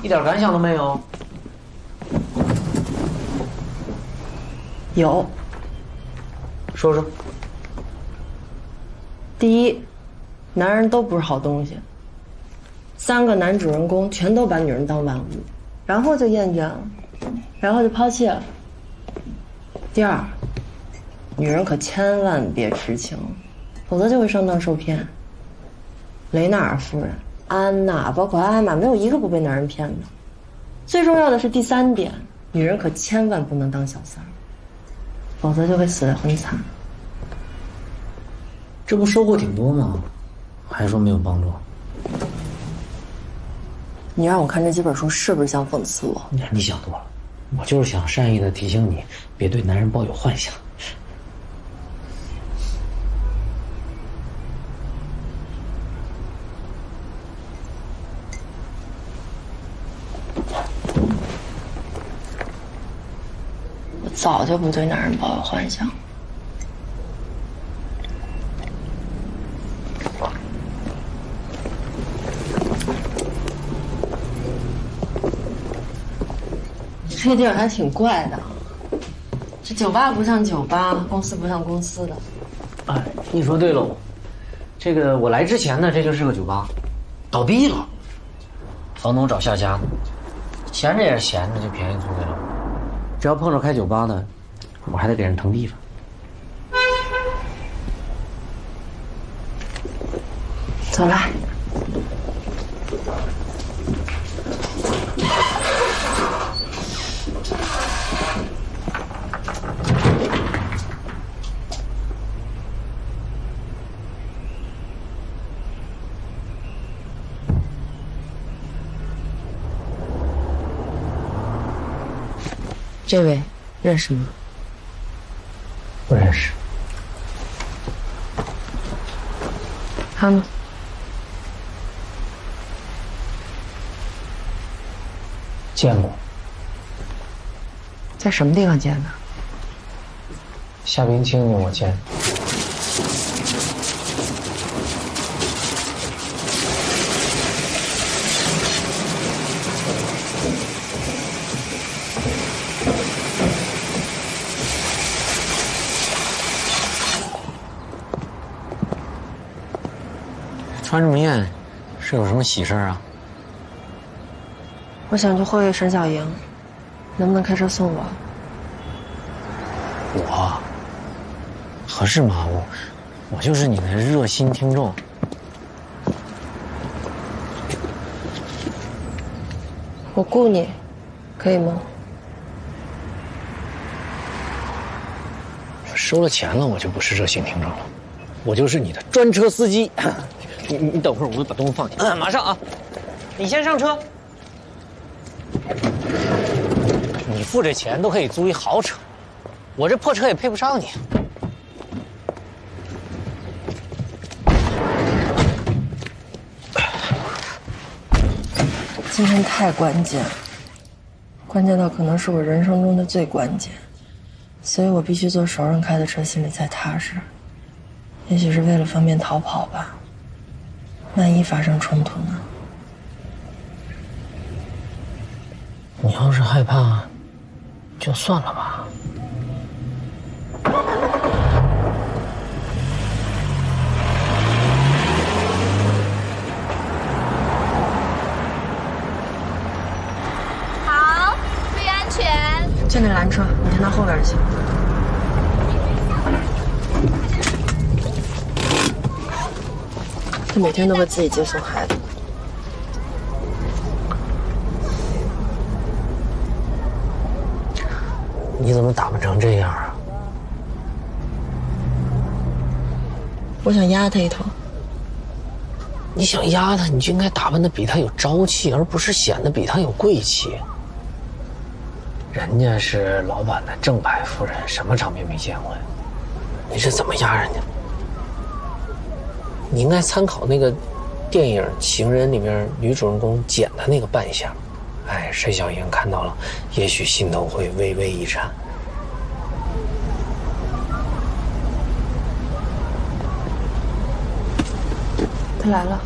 一点感想都没有？有。说说。第一，男人都不是好东西。3个男主人公全都把女人当玩物，然后就厌倦了，然后就抛弃了。第二，女人可千万别痴情，否则就会上当受骗。雷纳尔夫人、安娜，包括艾玛，没有一个不被男人骗的。最重要的是第3点，女人可千万不能当小三儿，否则就会死得很惨。这不收获挺多吗？还说没有帮助？你让我看这几本书是不是像讽刺我？你想多了，我就是想善意的提醒你，别对男人抱有幻想。我早就不对男人抱有幻想。这地儿还挺怪的，这酒吧不像酒吧，公司不像公司的。哎，你说对喽，这个我来之前呢，这就是个酒吧，倒闭了，房东找下家呢，闲着也是闲着，就便宜租给了我。只要碰着开酒吧的，我还得给人腾地方。走来。这位认识吗？不认识。他呢？见过。在什么地方见的？夏冰清我见。穿这么艳，是有什么喜事啊？我想去后院沈小莹，能不能开车送我？我合适吗？我就是你的热心听众。我雇你，可以吗？收了钱了，我就不是热心听众了，我就是你的专车司机。你等会儿，我把东西放下。马上啊！你先上车。你付这钱都可以租一豪车，我这破车也配不上你。今天太关键了，关键到可能是我人生中的最关键，所以我必须坐熟人开的车，心里才踏实。也许是为了方便逃跑吧。万一发生冲突呢？你要是害怕，就算了吧。好，注意安全。这那拦车，你先到后边就行。他每天都会自己接送孩子。你怎么打扮成这样啊？我想压他一头。你想压他，你就应该打扮得比他有朝气，而不是显得比他有贵气。人家是老板的正牌夫人，什么场面没见过呀？你是怎么压人家？你应该参考那个电影《情人》里面女主人公剪的那个扮相。哎，沈小莹看到了，也许心头会微微一颤。他来了。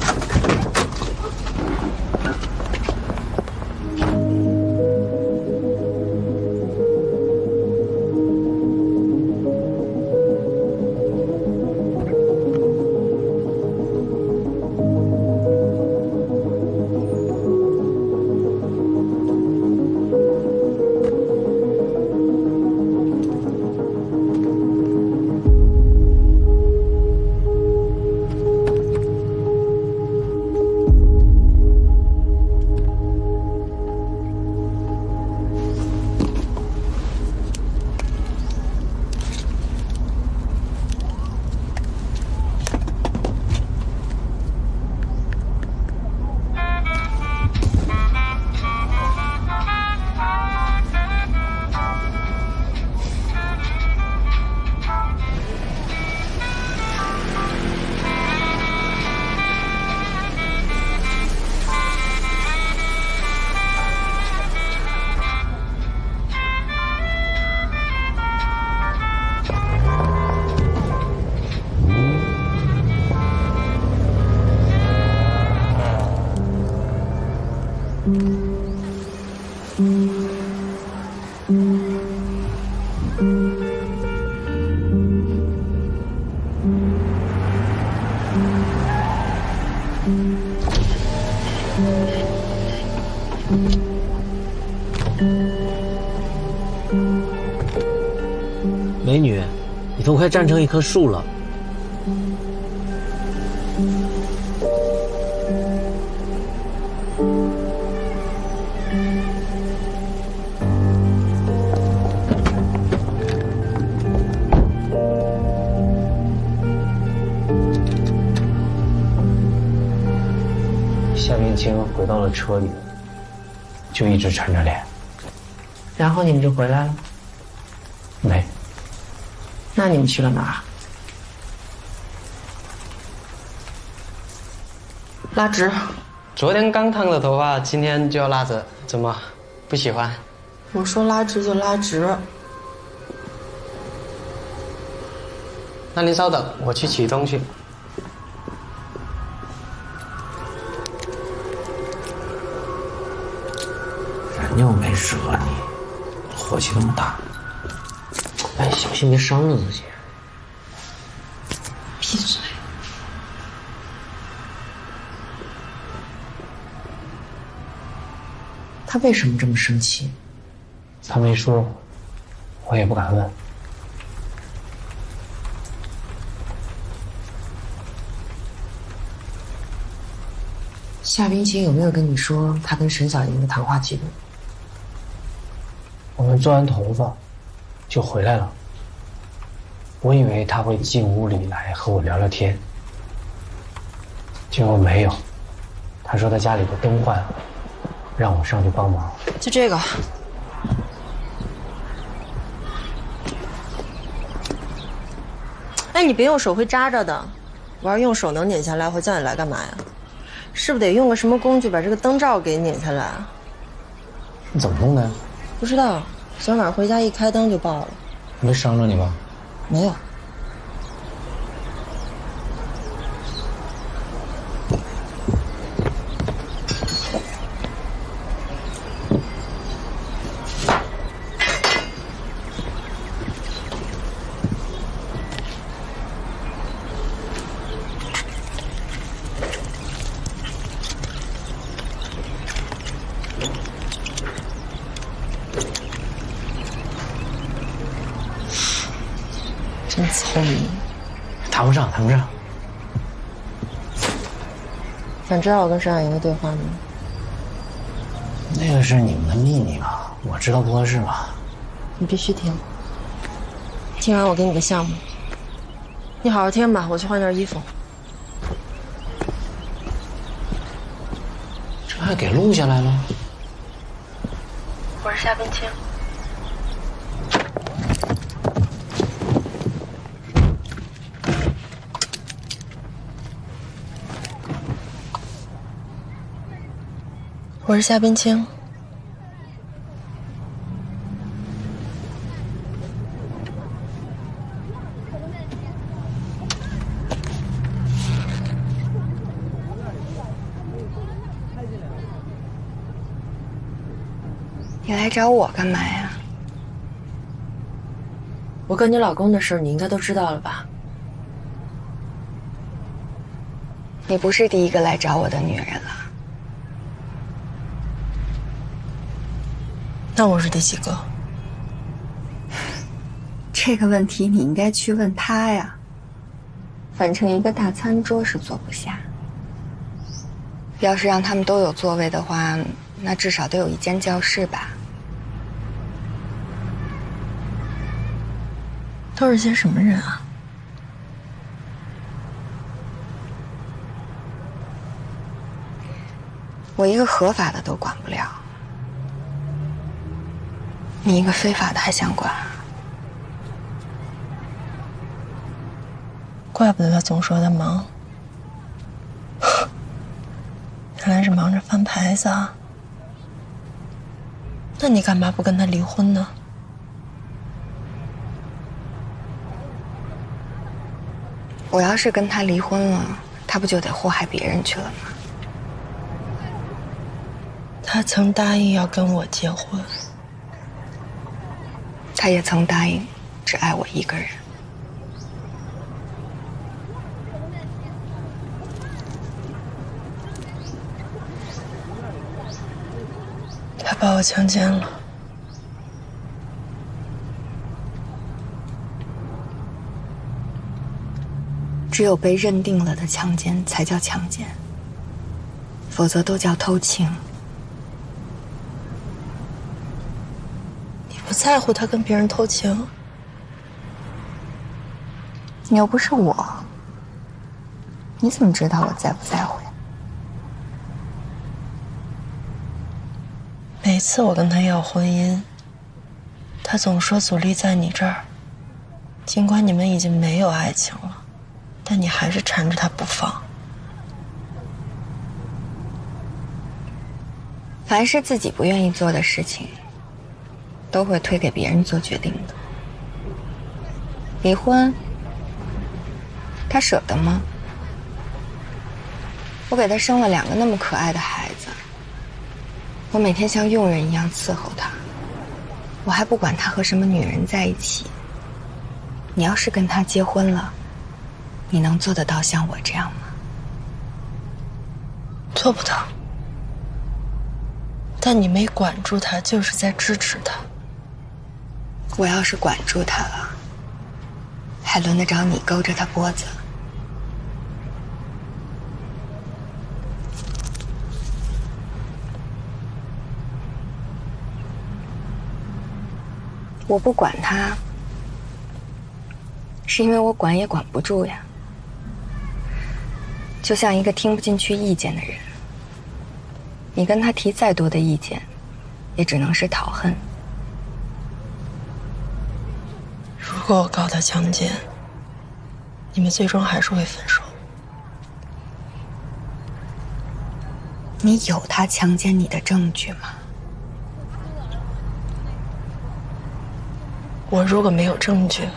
美女，你都快站成一棵树了。夏冰清回到了车里，就一直沉着脸。然后你们就回来了？没。那你们去了哪儿？拉直。昨天刚烫的头发，今天就要拉直，怎么不喜欢？我说拉直就拉直。那您稍等，我去启动去。人又没惹你，火气那么大。哎，小心别伤着自己。闭嘴！他为什么这么生气？他没说，我也不敢问。夏冰清有没有跟你说他跟沈小莹的谈话记录？我们做完头发就回来了。我以为他会进屋里来和我聊聊天，结果没有。他说他家里的灯坏了，让我上去帮忙。就这个。哎，你别用手，会扎着的。我要是用手能拧下来，我叫你来干嘛呀？是不是得用个什么工具把这个灯罩给拧下来？你怎么弄的呀？不知道，昨晚上回家一开灯就爆了。没伤着你吧？没有。真聪明，谈不上，谈不上。想知道我跟沈小莹的对话吗？那个是你们的秘密吧？我知道不合适吧？你必须听。听完我给你个项目，你好好听吧。我去换件衣服。这还给录下来了？我是夏冰清。我是夏冰清。你来找我干嘛呀？我跟你老公的事，你应该都知道了吧？你不是第一个来找我的女人了。那我是第几个？这个问题你应该去问他呀。反正一个大餐桌是坐不下，要是让他们都有座位的话，那至少得有一间教室吧。都是些什么人啊？我一个合法的都管不了，你一个非法的还想管？怪不得他总说他忙，原来是忙着翻牌子啊。那你干嘛不跟他离婚呢？我要是跟他离婚了，他不就得祸害别人去了吗？他曾答应要跟我结婚，他也曾答应只爱我一个人。他把我强奸了。只有被认定了的强奸才叫强奸，否则都叫偷情。你不在乎他跟别人偷情？你又不是我，你怎么知道我在不在乎呀？每次我跟他要婚姻，他总说阻力在你这儿。尽管你们已经没有爱情了，但你还是缠着他不放。凡是自己不愿意做的事情，都会推给别人做决定的。离婚，他舍得吗？我给他生了2个那么可爱的孩子，我每天像佣人一样伺候他，我还不管他和什么女人在一起。你要是跟他结婚了，你能做得到像我这样吗？做不到。但你没管住他，就是在支持他。我要是管住他了，还轮得着你勾着他脖子？我不管他，是因为我管也管不住呀。就像一个听不进去意见的人，你跟他提再多的意见，也只能是讨恨。如果我告他强奸，你们最终还是会分手。你有他强奸你的证据吗？我如果没有证据，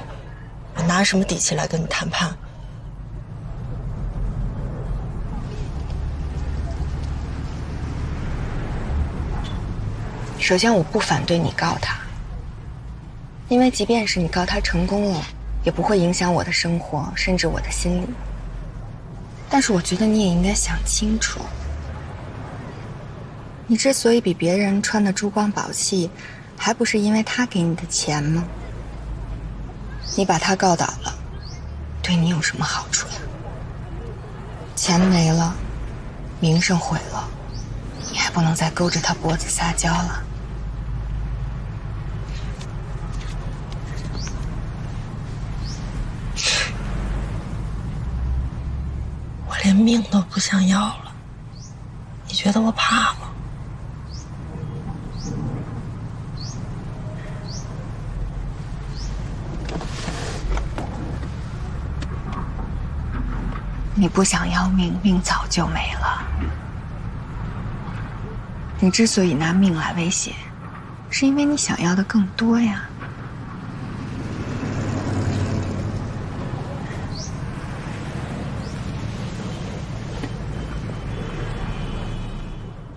我拿什么底气来跟你谈判？首先，我不反对你告他，因为即便是你告他成功了，也不会影响我的生活，甚至我的心理。但是我觉得你也应该想清楚，你之所以比别人穿的珠光宝气，还不是因为他给你的钱吗？你把他告倒了，对你有什么好处呀？钱没了，名声毁了，你还不能再勾着他脖子撒娇了。我连命都不想要了，你觉得我怕吗？你不想要命，命早就没了。你之所以拿命来威胁，是因为你想要的更多呀。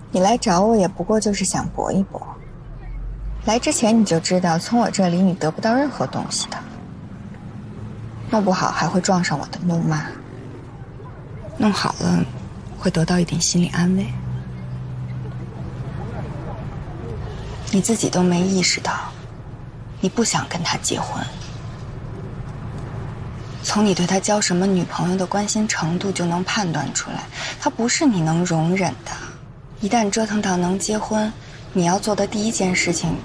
你来找我也不过就是想搏一搏。来之前你就知道，从我这里你得不到任何东西的，弄不好还会撞上我的怒骂。弄好了，会得到一点心理安慰。你自己都没意识到，你不想跟他结婚。从你对他交什么女朋友的关心程度就能判断出来，他不是你能容忍的。一旦折腾到能结婚，你要做的第一件事情，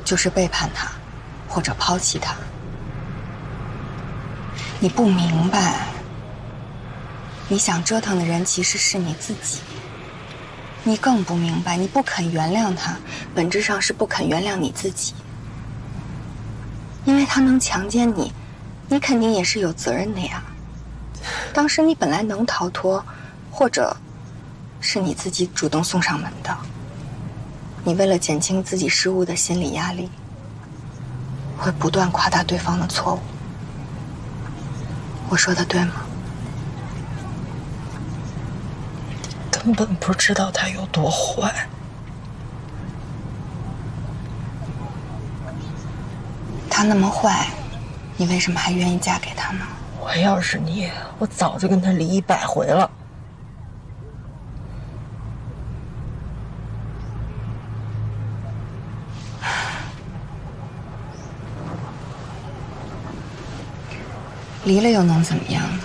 就是背叛他，或者抛弃他。你不明白。你想折腾的人其实是你自己，你更不明白，你不肯原谅他，本质上是不肯原谅你自己。因为他能强奸你，你肯定也是有责任的呀。当时你本来能逃脱，或者是你自己主动送上门的。你为了减轻自己失误的心理压力，会不断夸大对方的错误。我说的对吗？根本不知道他有多坏。他那么坏，你为什么还愿意嫁给他呢？我要是你，我早就跟他离100回了。离了又能怎么样呢？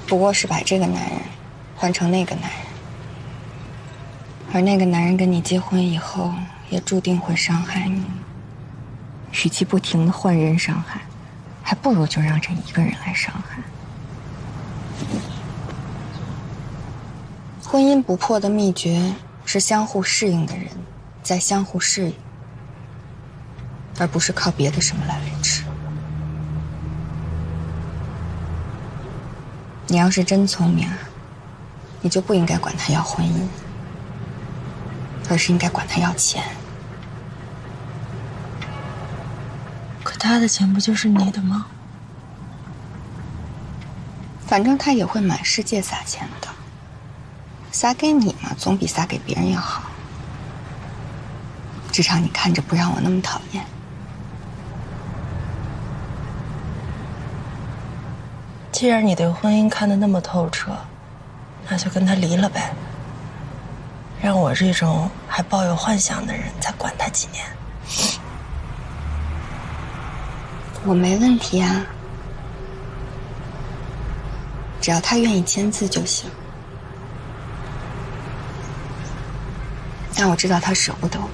不过是把这个男人换成那个男人，而那个男人跟你结婚以后，也注定会伤害你。与其不停的换人伤害，还不如就让这一个人来伤害。婚姻不破的秘诀是相互适应的人在相互适应，而不是靠别的什么来维持。你要是真聪明啊，你就不应该管他要婚姻，而是应该管他要钱。可他的钱不就是你的吗？反正他也会满世界撒钱的，撒给你嘛，总比撒给别人要好。至少你看着不让我那么讨厌。既然你对婚姻看得那么透彻，那就跟他离了呗。让我这种还抱有幻想的人再管他几年。我没问题啊，只要他愿意签字就行。但我知道他舍不得我，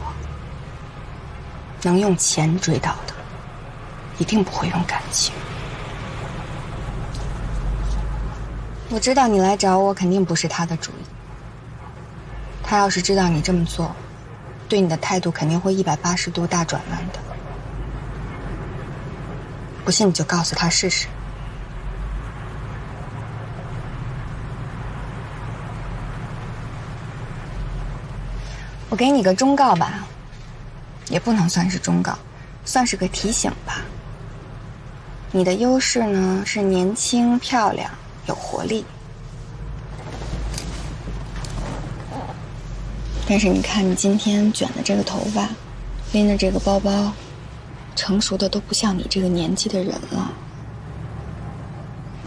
能用钱追到的，一定不会用感情。我知道你来找我肯定不是他的主意。他要是知道你这么做，对你的态度肯定会180度大转弯的。不信你就告诉他试试。我给你个忠告吧，也不能算是忠告，算是个提醒吧。你的优势呢是年轻漂亮有活力，但是你看你今天卷的这个头发，拎的这个包包，成熟的都不像你这个年纪的人了，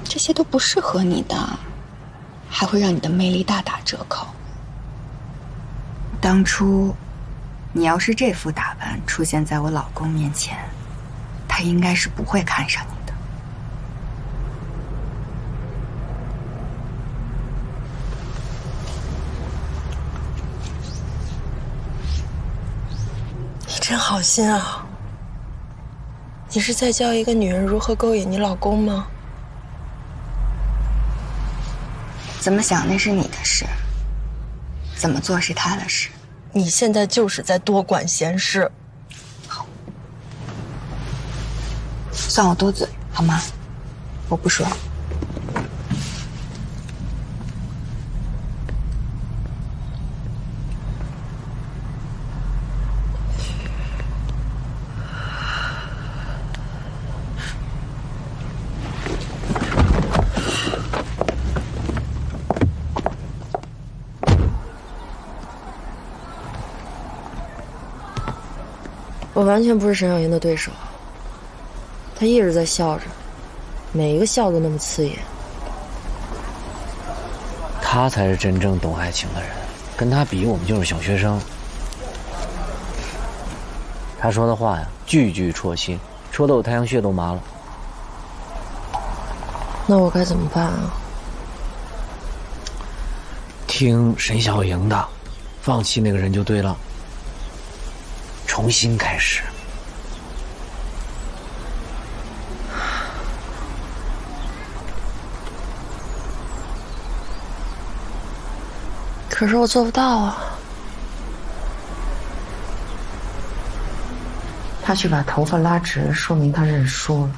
这些都不适合你的，还会让你的魅力大打折扣。当初你要是这副打扮出现在我老公面前，他应该是不会看上你的。你真好心啊！你是在教一个女人如何勾引你老公吗？怎么想那是你的事，怎么做是他的事。你现在就是在多管闲事。好，算我多嘴好吗？我不说。我完全不是沈小莹的对手，她一直在笑着，每一个笑都那么刺眼。他才是真正懂爱情的人，跟他比，我们就是小学生。他说的话呀，句句戳心，说的我太阳穴都麻了。那我该怎么办啊？听沈小莹的，放弃那个人就对了。重新开始。可是我做不到啊。他去把头发拉直，说明他认输了。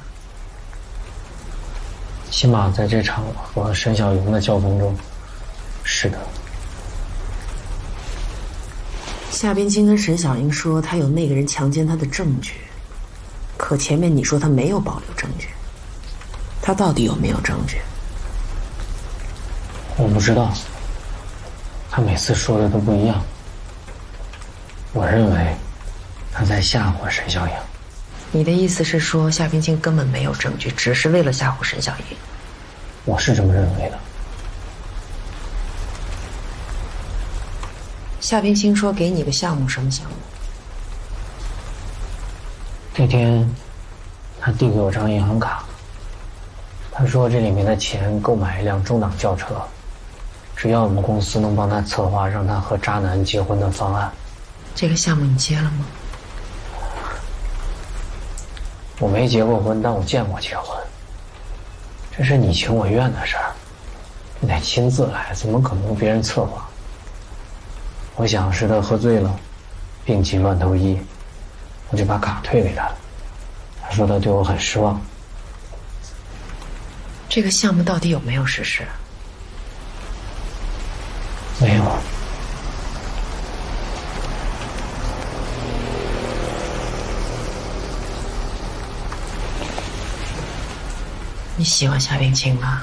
起码在这场和沈小莹的交锋中，是的。夏冰清跟沈小莹说他有那个人强奸他的证据，可前面你说他没有保留证据，他到底有没有证据？我不知道，他每次说的都不一样。我认为他在吓唬沈小莹。你的意思是说，夏冰清根本没有证据，只是为了吓唬沈小莹？我是这么认为的。夏冰清说给你个项目，什么项目？那天，他递给我张银行卡，他说这里面的钱购买一辆中档轿车，只要我们公司能帮他策划让他和渣男结婚的方案。这个项目你接了吗？我没结过婚，但我见过结婚。这是你情我愿的事儿，你得亲自来，怎么可能由别人策划？我想是他喝醉了，病急乱投医，我就把卡退给他了。他说他对我很失望。这个项目到底有没有实施？没有。你喜欢夏冰清吗？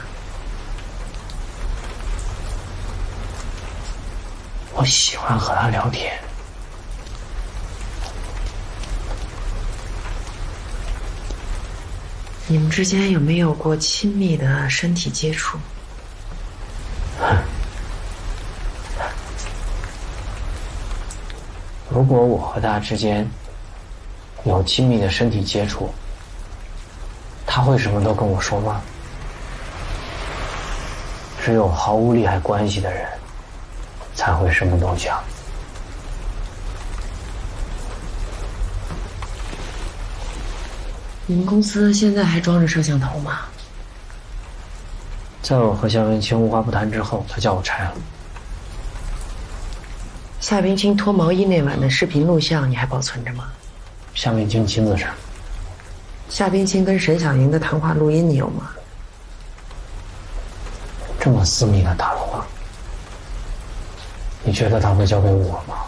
我喜欢和他聊天。你们之间有没有过亲密的身体接触？如果我和他之间有亲密的身体接触，他会什么都跟我说吗？只有毫无利害关系的人才会什么都讲。你们公司现在还装着摄像头吗？在我和夏冰清无话不谈之后，他叫我拆了。夏冰清脱毛衣那晚的视频录像，你还保存着吗？夏冰清亲自审。夏冰清跟沈小莹的谈话录音，你有吗？这么私密的谈话，你觉得他会交给我吗？